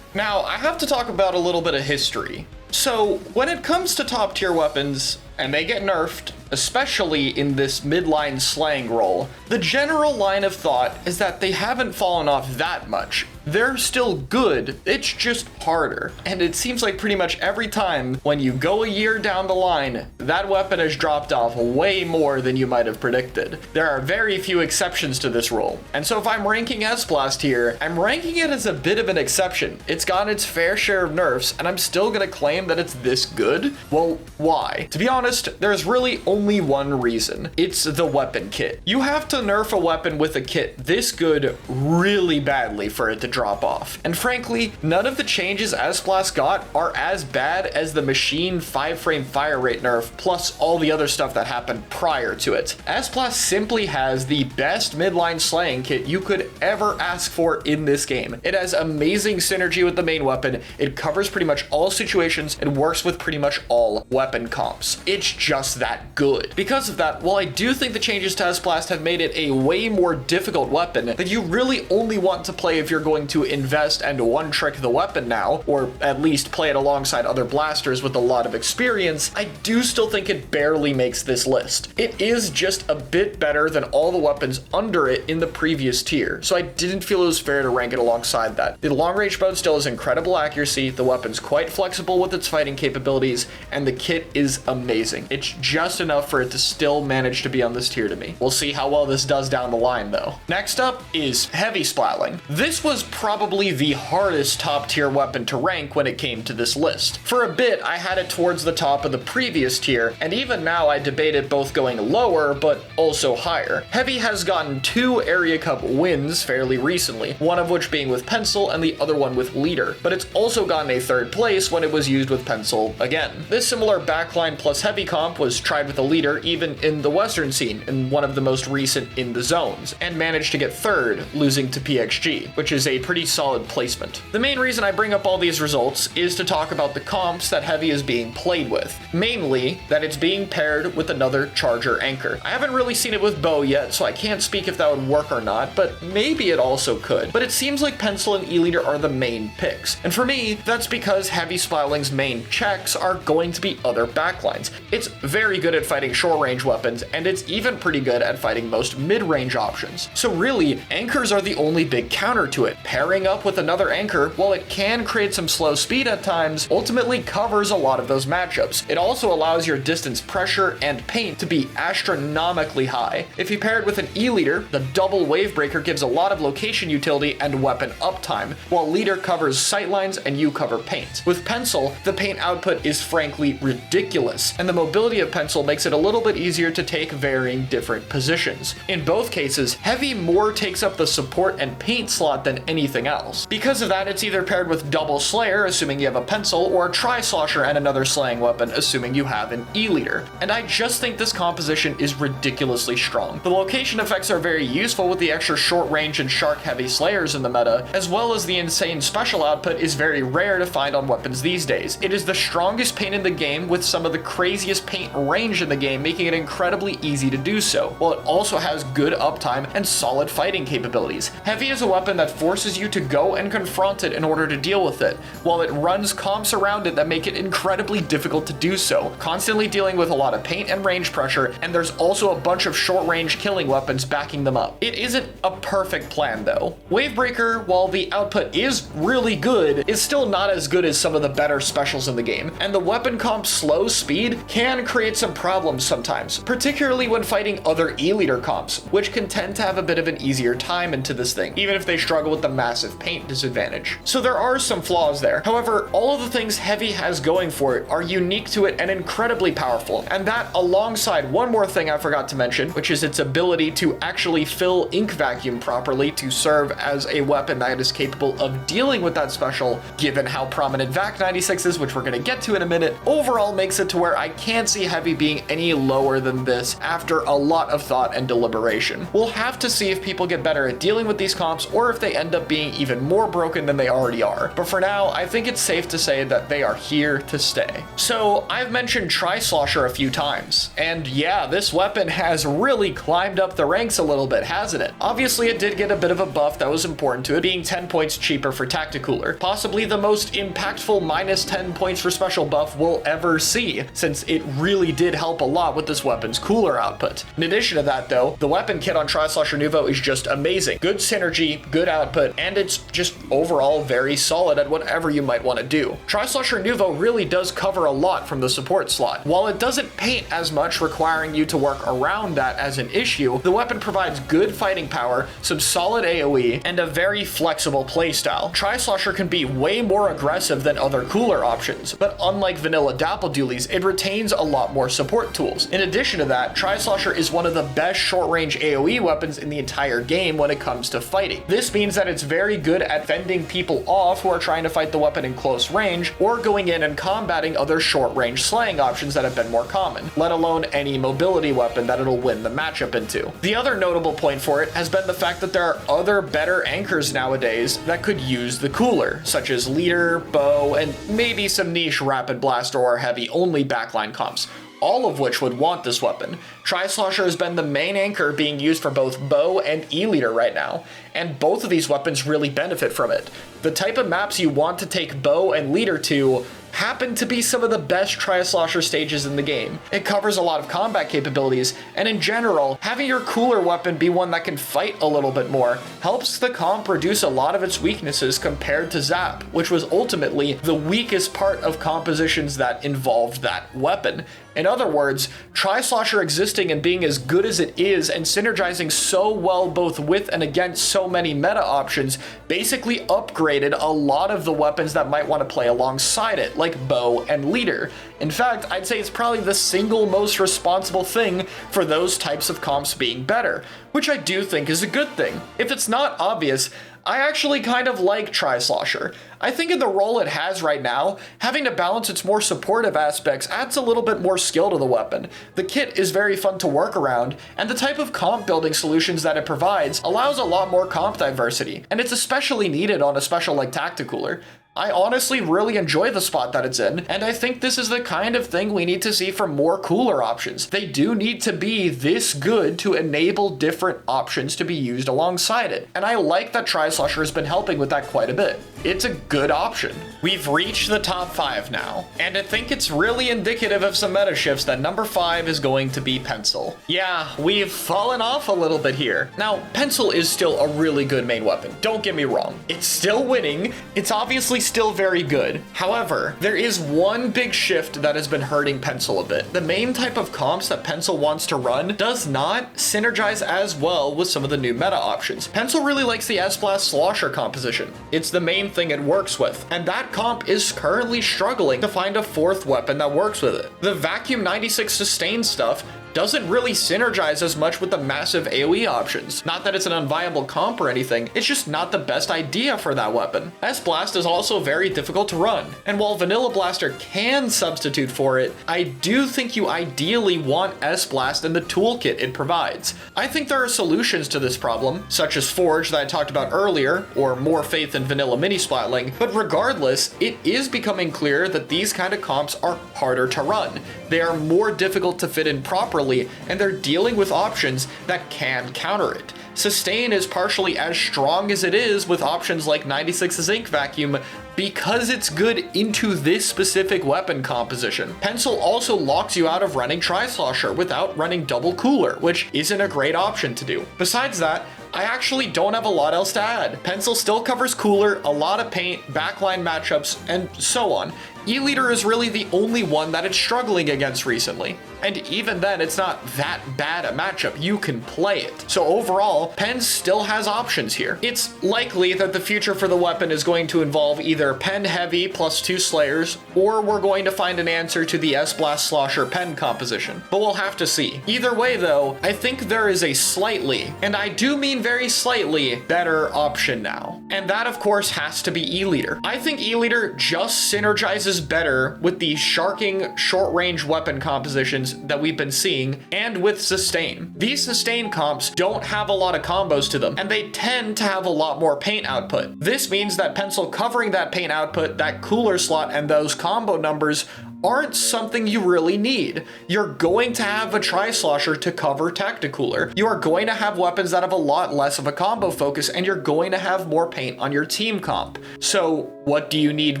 Now, I have to talk about a little bit of history. So, when it comes to top tier weapons, and they get nerfed, especially in this midline slaying role. The general line of thought is that they haven't fallen off that much. They're still good, it's just harder. And it seems like pretty much every time when you go a year down the line, that weapon has dropped off way more than you might have predicted. There are very few exceptions to this rule. And so if I'm ranking S-Blast here, I'm ranking it as a bit of an exception. It's gotten its fair share of nerfs, and I'm still gonna claim that it's this good? Well, why? To be honest, there's really only one reason. It's the weapon kit. You have to nerf a weapon with a kit this good really badly for it to drop off. And frankly, none of the changes S-Blast got are as bad as the machine 5-frame fire rate nerf plus all the other stuff that happened prior to it. S-Blast simply has the best midline slaying kit you could ever ask for in this game. It has amazing synergy with the main weapon, it covers pretty much all situations, and works with pretty much all weapon comps. It's just that good. Because of that, while I do think the changes to S-Blast have made it a way more difficult weapon that you really only want to play if you're going to invest and one-trick the weapon now, or at least play it alongside other blasters with a lot of experience, I do still think it barely makes this list. It is just a bit better than all the weapons under it in the previous tier, so I didn't feel it was fair to rank it alongside that. The long-range bow still has incredible accuracy, the weapon's quite flexible with its fighting capabilities, and the kit is amazing. It's just enough for it to still manage to be on this tier to me. We'll see how well this does down the line though. Next up is Heavy Splatling. This was probably the hardest top tier weapon to rank when it came to this list. For a bit, I had it towards the top of the previous tier, and even now I debated both going lower, but also higher. Heavy has gotten 2 Area Cup wins fairly recently, one of which being with Pencil and the other one with Leader, but it's also gotten a 3rd place when it was used with Pencil again. This similar backline plus heavy comp was tried with a Leader even in the Western scene, in one of the most recent in the zones, and managed to get 3rd, losing to PXG, which is a pretty solid placement. The main reason I bring up all these results is to talk about the comps that Heavy is being played with, mainly that it's being paired with another charger anchor. I haven't really seen it with bow yet, so I can't speak if that would work or not, but maybe it also could. But it seems like Pencil and E-Leader are the main picks, and for me, that's because Heavy Splatling's main checks are going to be other backlines. It's very good at fighting short-range weapons, and it's even pretty good at fighting most mid-range options. So really, anchors are the only big counter to it. Pairing up with another anchor, while it can create some slow speed at times, ultimately covers a lot of those matchups. It also allows your distance pressure and paint to be astronomically high. If you pair it with an E-Leader, the double wave breaker gives a lot of location utility and weapon uptime, while Leader covers sightlines and you cover paint. With Pencil, the paint output is frankly ridiculous, and the mobility of Pencil makes it a little bit easier to take varying different positions. In both cases, Heavy more takes up the support and paint slot than anything else. Because of that, it's either paired with double Slayer, assuming you have a Pencil, or Tri-Slosher and another slaying weapon, assuming you have an E-Leader. And I just think this composition is ridiculously strong. The location effects are very useful with the extra short range and shark heavy Slayers in the meta, as well as the insane special output is very rare to find on weapons these days. It is the strongest paint in the game with some of the craziest paint range in the game, making it incredibly easy to do so, while it also has good uptime and solid fighting capabilities. Heavy is a weapon that forces you to go and confront it in order to deal with it, while it runs comps around it that make it incredibly difficult to do so, constantly dealing with a lot of paint and range pressure, and there's also a bunch of short-range killing weapons backing them up. It isn't a perfect plan though. Wavebreaker, while the output is really good, is still not as good as some of the better specials in the game, and the weapon comp's slow speed can create some problems sometimes, particularly when fighting other E-Leader comps, which can tend to have a bit of an easier time into this thing, even if they struggle with the massive paint disadvantage. So there are some flaws there. However, all of the things Heavy has going for it are unique to it and incredibly powerful, and that alongside one more thing I forgot to mention, which is its ability to actually fill ink vacuum properly to serve as a weapon that is capable of dealing with that special, given how prominent VAC 96 is, which we're going to get to in a minute, overall makes it to where I can't see Heavy being any lower than this after a lot of thought and deliberation. We'll have to see if people get better at dealing with these comps or if they end up being even more broken than they already are. But for now, I think it's safe to say that they are here to stay. So I've mentioned Tri-Slosher a few times, and yeah, this weapon has really climbed up the ranks a little bit, hasn't it? Obviously, it did get a bit of a buff that was important to it, being 10 points cheaper for Tacticooler. Possibly the most impactful minus 10 points for special buff we'll ever see, since it really did help help a lot with this weapon's cooler output. In addition to that though, the weapon kit on Tri-Slosher Nouveau is just amazing. Good synergy, good output, and it's just overall very solid at whatever you might want to do. Tri-Slosher Nouveau really does cover a lot from the support slot. While it doesn't paint as much, requiring you to work around that as an issue, the weapon provides good fighting power, some solid AoE, and a very flexible playstyle. Tri-Slosher can be way more aggressive than other cooler options, but unlike vanilla Dapple Dualies, it retains a lot more support tools. In addition to that, Tri-Slosher is one of the best short-range AoE weapons in the entire game when it comes to fighting. This means that it's very good at fending people off who are trying to fight the weapon in close range, or going in and combating other short-range slaying options that have been more common, let alone any mobility weapon that it'll win the matchup into. The other notable point for it has been the fact that there are other better anchors nowadays that could use the cooler, such as leader, bow, and maybe some niche rapid blaster or heavy only backline comps, all of which would want this weapon. Tri-Slosher has been the main anchor being used for both bow and E-leader right now, and both of these weapons really benefit from it. The type of maps you want to take bow and leader to happen to be some of the best Tri-Slosher stages in the game. It covers a lot of combat capabilities, and in general, having your cooler weapon be one that can fight a little bit more helps the comp reduce a lot of its weaknesses compared to Zap, which was ultimately the weakest part of compositions that involved that weapon. In other words, Tri-Slosher existing and being as good as it is and synergizing so well both with and against so many meta options basically upgraded a lot of the weapons that might want to play alongside it, like bow and leader. In fact, I'd say it's probably the single most responsible thing for those types of comps being better, which I do think is a good thing. If it's not obvious, I actually kind of like Tri-Slosher. I think in the role it has right now, having to balance its more supportive aspects adds a little bit more skill to the weapon. The kit is very fun to work around, and the type of comp building solutions that it provides allows a lot more comp diversity, and it's especially needed on a special like Tacticooler. I honestly really enjoy the spot that it's in, and I think this is the kind of thing we need to see from more cooler options. They do need to be this good to enable different options to be used alongside it, and I like that Tri-Slosher has been helping with that quite a bit. It's a good option. We've reached the top 5 now, and I think it's really indicative of some meta shifts that number 5 is going to be Pencil. Yeah, we've fallen off a little bit here. Now, Pencil is still a really good main weapon, don't get me wrong. It's still winning, it's obviously still very good. However, there is one big shift that has been hurting Pencil a bit. The main type of comps that Pencil wants to run does not synergize as well with some of the new meta options. Pencil really likes the S-Blast Slosher composition. It's the main thing it works with, and that comp is currently struggling to find a fourth weapon that works with it. The Vacuum 96 sustain stuff doesn't really synergize as much with the massive AoE options. Not that it's an unviable comp or anything, it's just not the best idea for that weapon. S-Blast is also very difficult to run, and while Vanilla Blaster can substitute for it, I do think you ideally want S-Blast in the toolkit it provides. I think there are solutions to this problem, such as Forge that I talked about earlier, or more faith in Vanilla Mini-Splatling, but regardless, it is becoming clear that these kind of comps are harder to run. They are more difficult to fit in properly, and they're dealing with options that can counter it. Sustain is partially as strong as it is with options like 96's Ink Vacuum because it's good into this specific weapon composition. Pencil also locks you out of running Tri-Slosher without running double cooler, which isn't a great option to do. Besides that, I actually don't have a lot else to add. Pencil still covers cooler, a lot of paint, backline matchups, and so on. E-Leader is really the only one that it's struggling against recently. And even then, it's not that bad a matchup. You can play it. So overall, Pen still has options here. It's likely that the future for the weapon is going to involve either Pen Heavy plus 2 Slayers, or we're going to find an answer to the S-Blast Slosher Pen composition. But we'll have to see. Either way though, I think there is a slightly, and I do mean very slightly, better option now. And that of course has to be E-Leader. I think E-Leader just synergizes better with the sharking short-range weapon compositions that we've been seeing and with sustain. These sustain comps don't have a lot of combos to them, and they tend to have a lot more paint output. This means that Pencil covering that paint output, that cooler slot, and those combo numbers aren't something you really need. You're going to have a Tri-Slosher to cover Tacticooler. You are going to have weapons that have a lot less of a combo focus, and you're going to have more paint on your team comp. So what do you need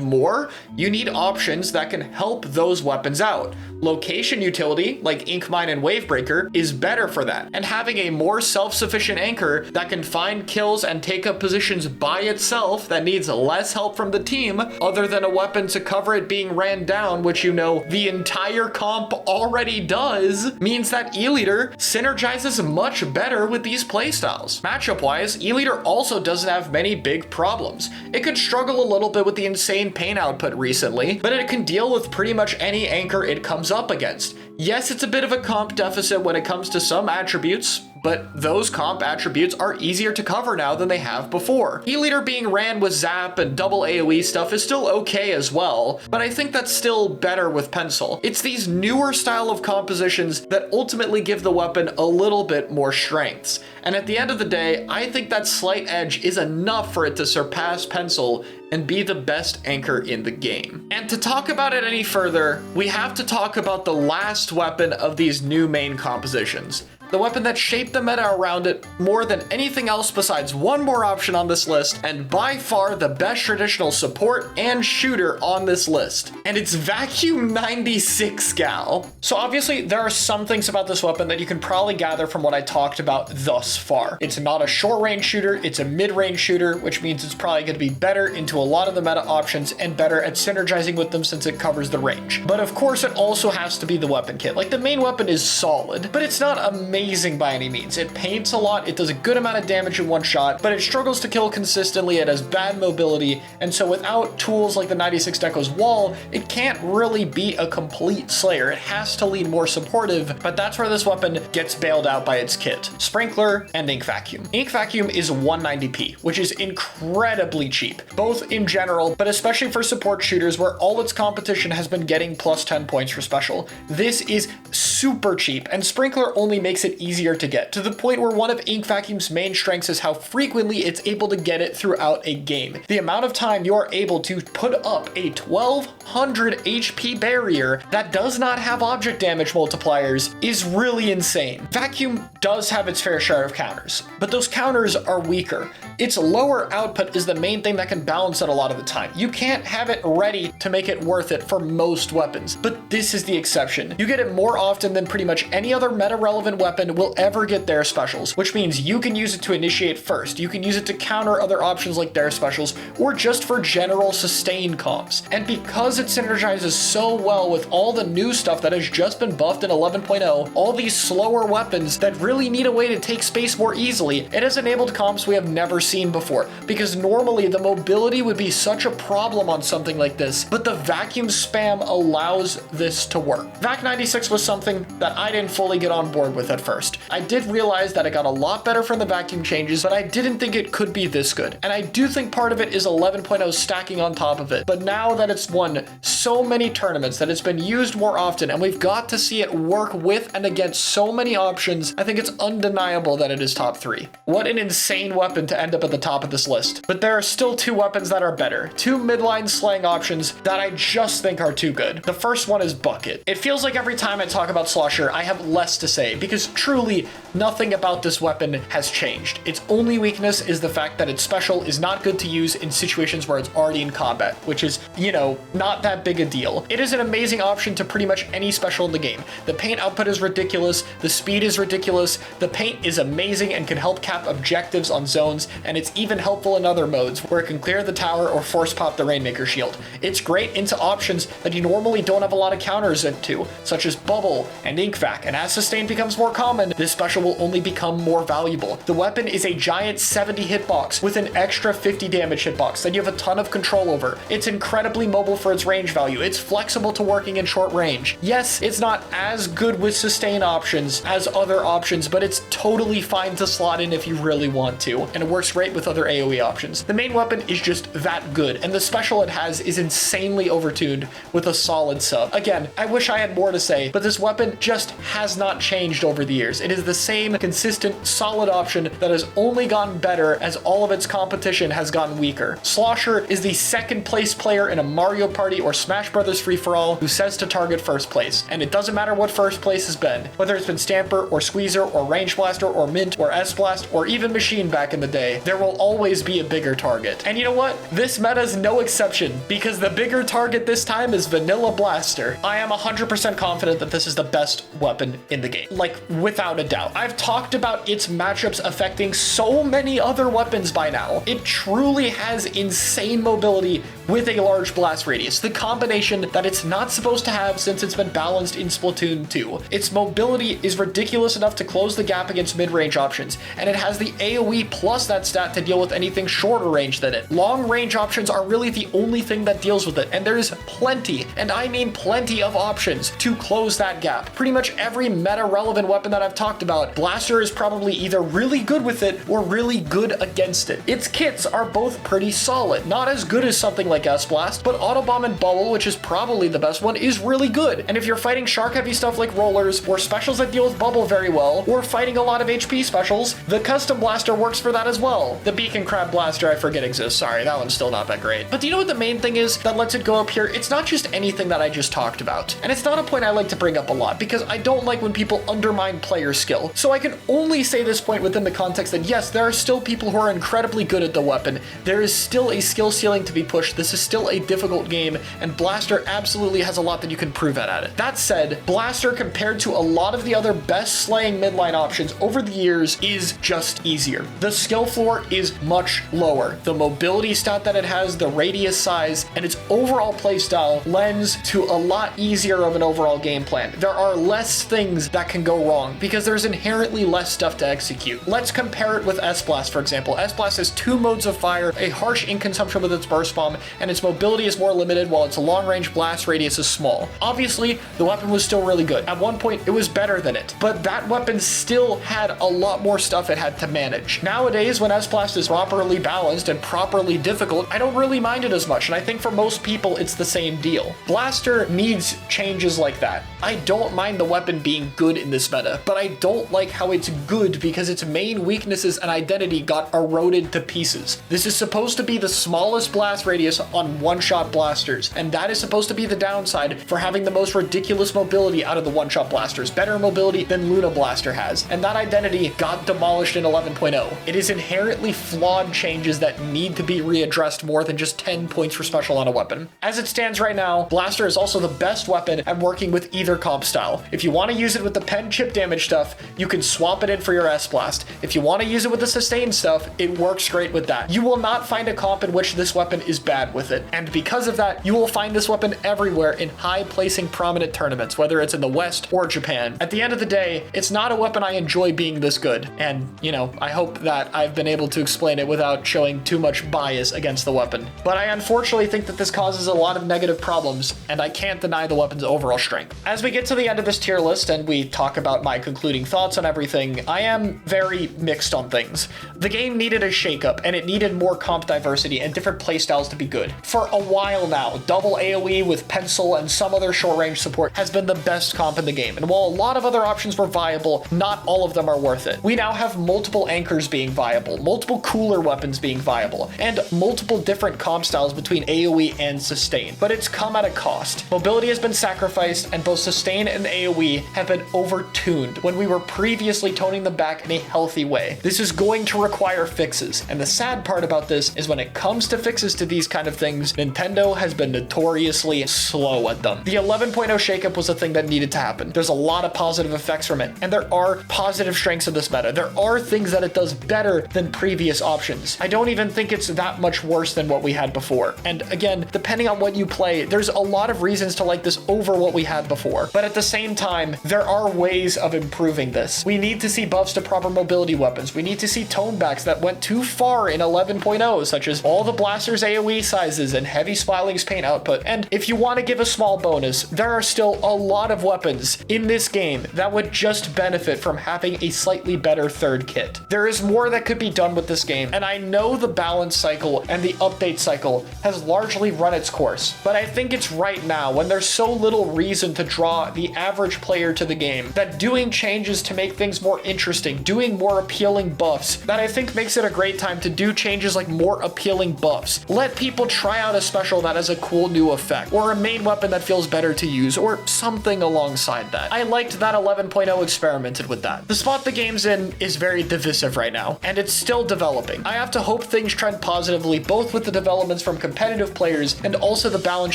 more? You need options that can help those weapons out. Location utility, like Ink Mine and Wavebreaker, is better for that. And having a more self-sufficient anchor that can find kills and take up positions by itself that needs less help from the team, other than a weapon to cover it being ran down, which you know the entire comp already does, means that E-Liter synergizes much better with these playstyles. Matchup-wise, E-Liter also doesn't have many big problems. It could struggle a little bit with the insane paint output recently, but it can deal with pretty much any anchor it comes up against. Yes, it's a bit of a comp deficit when it comes to some attributes, but those comp attributes are easier to cover now than they have before. E-Liter being ran with Zap and double AoE stuff is still okay as well, but I think that's still better with Pencil. It's these newer style of compositions that ultimately give the weapon a little bit more strengths. And at the end of the day, I think that slight edge is enough for it to surpass Pencil and be the best anchor in the game. And to talk about it any further, we have to talk about the last weapon of these new main compositions. The weapon that shaped the meta around it more than anything else besides one more option on this list, and by far the best traditional support and shooter on this list. And it's Vacuum 96 Gal. So obviously there are some things about this weapon that you can probably gather from what I talked about thus far. It's not a short range shooter, it's a mid range shooter, which means it's probably going to be better into a lot of the meta options and better at synergizing with them since it covers the range. But of course it also has to be the weapon kit. Like the main weapon is solid, but it's not amazing by any means. It paints a lot, it does a good amount of damage in one shot, but it struggles to kill consistently, it has bad mobility, and so without tools like the 96 Deco's wall, it can't really be a complete slayer. It has to lean more supportive, but that's where this weapon gets bailed out by its kit. Sprinkler and Ink Vacuum. Ink Vacuum is 190p, which is incredibly cheap, both in general, but especially for support shooters where all its competition has been getting plus 10 points for special. This is super cheap, and Sprinkler only makes it easier to get, to the point where one of Ink Vacuum's main strengths is how frequently it's able to get it throughout a game. The amount of time you are able to put up a 1200 HP barrier that does not have object damage multipliers is really insane. Vacuum does have its fair share of counters, but those counters are weaker. Its lower output is the main thing that can balance it a lot of the time. You can't have it ready to make it worth it for most weapons, but this is the exception. You get it more often than pretty much any other meta-relevant weapon will ever get their specials, which means you can use it to initiate first, you can use it to counter other options like their specials, or just for general sustain comps. And because it synergizes so well with all the new stuff that has just been buffed in 11.0, all these slower weapons that really need a way to take space more easily, it has enabled comps we have never seen before, because normally the mobility would be such a problem on something like this, but the vacuum spam allows this to work. Vac 96 was something that I didn't fully get on board with at first. I did realize that it got a lot better from the vacuum changes, but I didn't think it could be this good. And I do think part of it is 11.0 stacking on top of it. But now that it's won so many tournaments, that it's been used more often, and we've got to see it work with and against so many options, I think it's undeniable that it is top 3. What an insane weapon to end up at the top of this list. But there are still 2 weapons that are better. 2 midline slaying options that I just think are too good. The first one is Bucket. It feels like every time I talk about Slosher, I have less to say, because truly nothing about this weapon has changed. Its only weakness is the fact that its special is not good to use in situations where it's already in combat, which is, you know, not that big a deal. It is an amazing option to pretty much any special in the game. The paint output is ridiculous, the speed is ridiculous, the paint is amazing and can help cap objectives on zones, and it's even helpful in other modes where it can clear the tower or force pop the Rainmaker shield. It's great into options that you normally don't have a lot of counters into, such as Bubble and Ink Vac, and as Sustain becomes more common, this special will only become more valuable. The weapon is a giant 70 hitbox with an extra 50 damage hitbox that you have a ton of control over. It's incredibly mobile for its range value. It's flexible to working in short range. Yes, it's not as good with sustain options as other options, but it's totally fine to slot in if you really want to, and it works great with other AoE options. The main weapon is just that good, and the special it has is insanely overtuned with a solid sub. Again, I wish I had more to say, but this weapon just has not changed over the the years. It is the same consistent, solid option that has only gotten better as all of its competition has gotten weaker. Slosher is the second place player in a Mario Party or Smash Brothers free-for-all who says to target first place. And it doesn't matter what first place has been, whether it's been Stamper or Squeezer or Range Blaster or Mint or S-Blast or even Machine back in the day, there will always be a bigger target. And you know what? This meta is no exception, because the bigger target this time is Vanilla Blaster. I am 100% confident that this is the best weapon in the game, like without a doubt. I've talked about its matchups affecting so many other weapons by now. It truly has insane mobility with a large blast radius, the combination that it's not supposed to have since it's been balanced in Splatoon 2. Its mobility is ridiculous enough to close the gap against mid-range options, and it has the AoE plus that stat to deal with anything shorter range than it. Long range options are really the only thing that deals with it, and there's plenty, and I mean plenty of options to close that gap. Pretty much every meta-relevant weapon that I've talked about, Blaster is probably either really good with it or really good against it. Its kits are both pretty solid, not as good as something like S-Blast, but Autobomb and Bubble, which is probably the best one, is really good. And if you're fighting shark-heavy stuff like rollers, or specials that deal with Bubble very well, or fighting a lot of HP specials, the Custom Blaster works for that as well. The Beacon Crab Blaster, I forget exists, sorry, that one's still not that great. But do you know what the main thing is that lets it go up here? It's not just anything that I just talked about. And it's not a point I like to bring up a lot, because I don't like when people undermine player skill. So I can only say this point within the context that yes, there are still people who are incredibly good at the weapon. There is still a skill ceiling to be pushed. This is still a difficult game, and Blaster absolutely has a lot that you can prove at it. That said, Blaster, compared to a lot of the other best slaying midline options over the years, is just easier. The skill floor is much lower. The mobility stat that it has, the radius size, and its overall playstyle lends to a lot easier of an overall game plan. There are less things that can go wrong because there's inherently less stuff to execute. Let's compare it with S-Blast, for example. S-Blast has 2 modes of fire, a harsh ink consumption with its burst bomb, and its mobility is more limited while its long-range blast radius is small. Obviously, the weapon was still really good. At one point, it was better than it, but that weapon still had a lot more stuff it had to manage. Nowadays, when S-Blast is properly balanced and properly difficult, I don't really mind it as much, and I think for most people, it's the same deal. Blaster needs changes like that. I don't mind the weapon being good in this meta, but I don't like how it's good because its main weaknesses and identity got eroded to pieces. This is supposed to be the smallest blast radius on one-shot blasters, and that is supposed to be the downside for having the most ridiculous mobility out of the one-shot blasters, better mobility than Luna Blaster has, and that identity got demolished in 11.0. It is inherently flawed changes that need to be readdressed more than just 10 points for special on a weapon. As it stands right now, Blaster is also the best weapon at working with either comp style. If you want to use it with the pen chip damage stuff, you can swap it in for your S-Blast. If you want to use it with the sustain stuff, it works great with that. You will not find a comp in which this weapon is bad with it, and because of that, you will find this weapon everywhere in high-placing prominent tournaments, whether it's in the West or Japan. At the end of the day, it's not a weapon I enjoy being this good, and, you know, I hope that I've been able to explain it without showing too much bias against the weapon. But I unfortunately think that this causes a lot of negative problems, and I can't deny the weapon's overall strength. As we get to the end of this tier list and we talk about my concluding thoughts on everything, I am very mixed on things. The game needed a shakeup, and it needed more comp diversity and different playstyles to be good. For a while now, double AoE with pencil and some other short-range support has been the best comp in the game, and while a lot of other options were viable, not all of them are worth it. We now have multiple anchors being viable, multiple cooler weapons being viable, and multiple different comp styles between AoE and sustain, but it's come at a cost. Mobility has been sacrificed, and both sustain and AoE have been overtuned when we were previously toning them back in a healthy way. This is going to require fixes, and the sad part about this is when it comes to fixes to these kind of things, Nintendo has been notoriously slow at them. The 11.0 shakeup was a thing that needed to happen. There's a lot of positive effects from it, and there are positive strengths of this meta. There are things that it does better than previous options. I don't even think it's that much worse than what we had before. And again, depending on what you play, there's a lot of reasons to like this over what we had before. But at the same time, there are ways of improving this. We need to see buffs to proper mobility weapons. We need to see tonebacks that went too far in 11.0, such as all the blasters AoE sizes and heavy Spiling's paint output. And if you want to give a small bonus, there are still a lot of weapons in this game that would just benefit from having a slightly better third kit. There is more that could be done with this game, and I know the balance cycle and the update cycle has largely run its course, but I think it's right now, when there's so little reason to draw the average player to the game, that doing doing changes to make things more interesting, doing more appealing buffs, that I think makes it a great time to do changes like more appealing buffs. Let people try out a special that has a cool new effect, or a main weapon that feels better to use, or something alongside that. I liked that 11.0 experimented with that. The spot the game's in is very divisive right now, and it's still developing. I have to hope things trend positively, both with the developments from competitive players and also the balance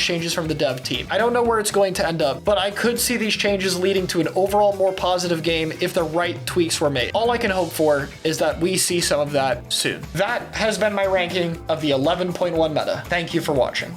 changes from the dev team. I don't know where it's going to end up, but I could see these changes leading to an overall more positive game if the right tweaks were made. All I can hope for is that we see some of that soon. That has been my ranking of the 11.1 meta. Thank you for watching.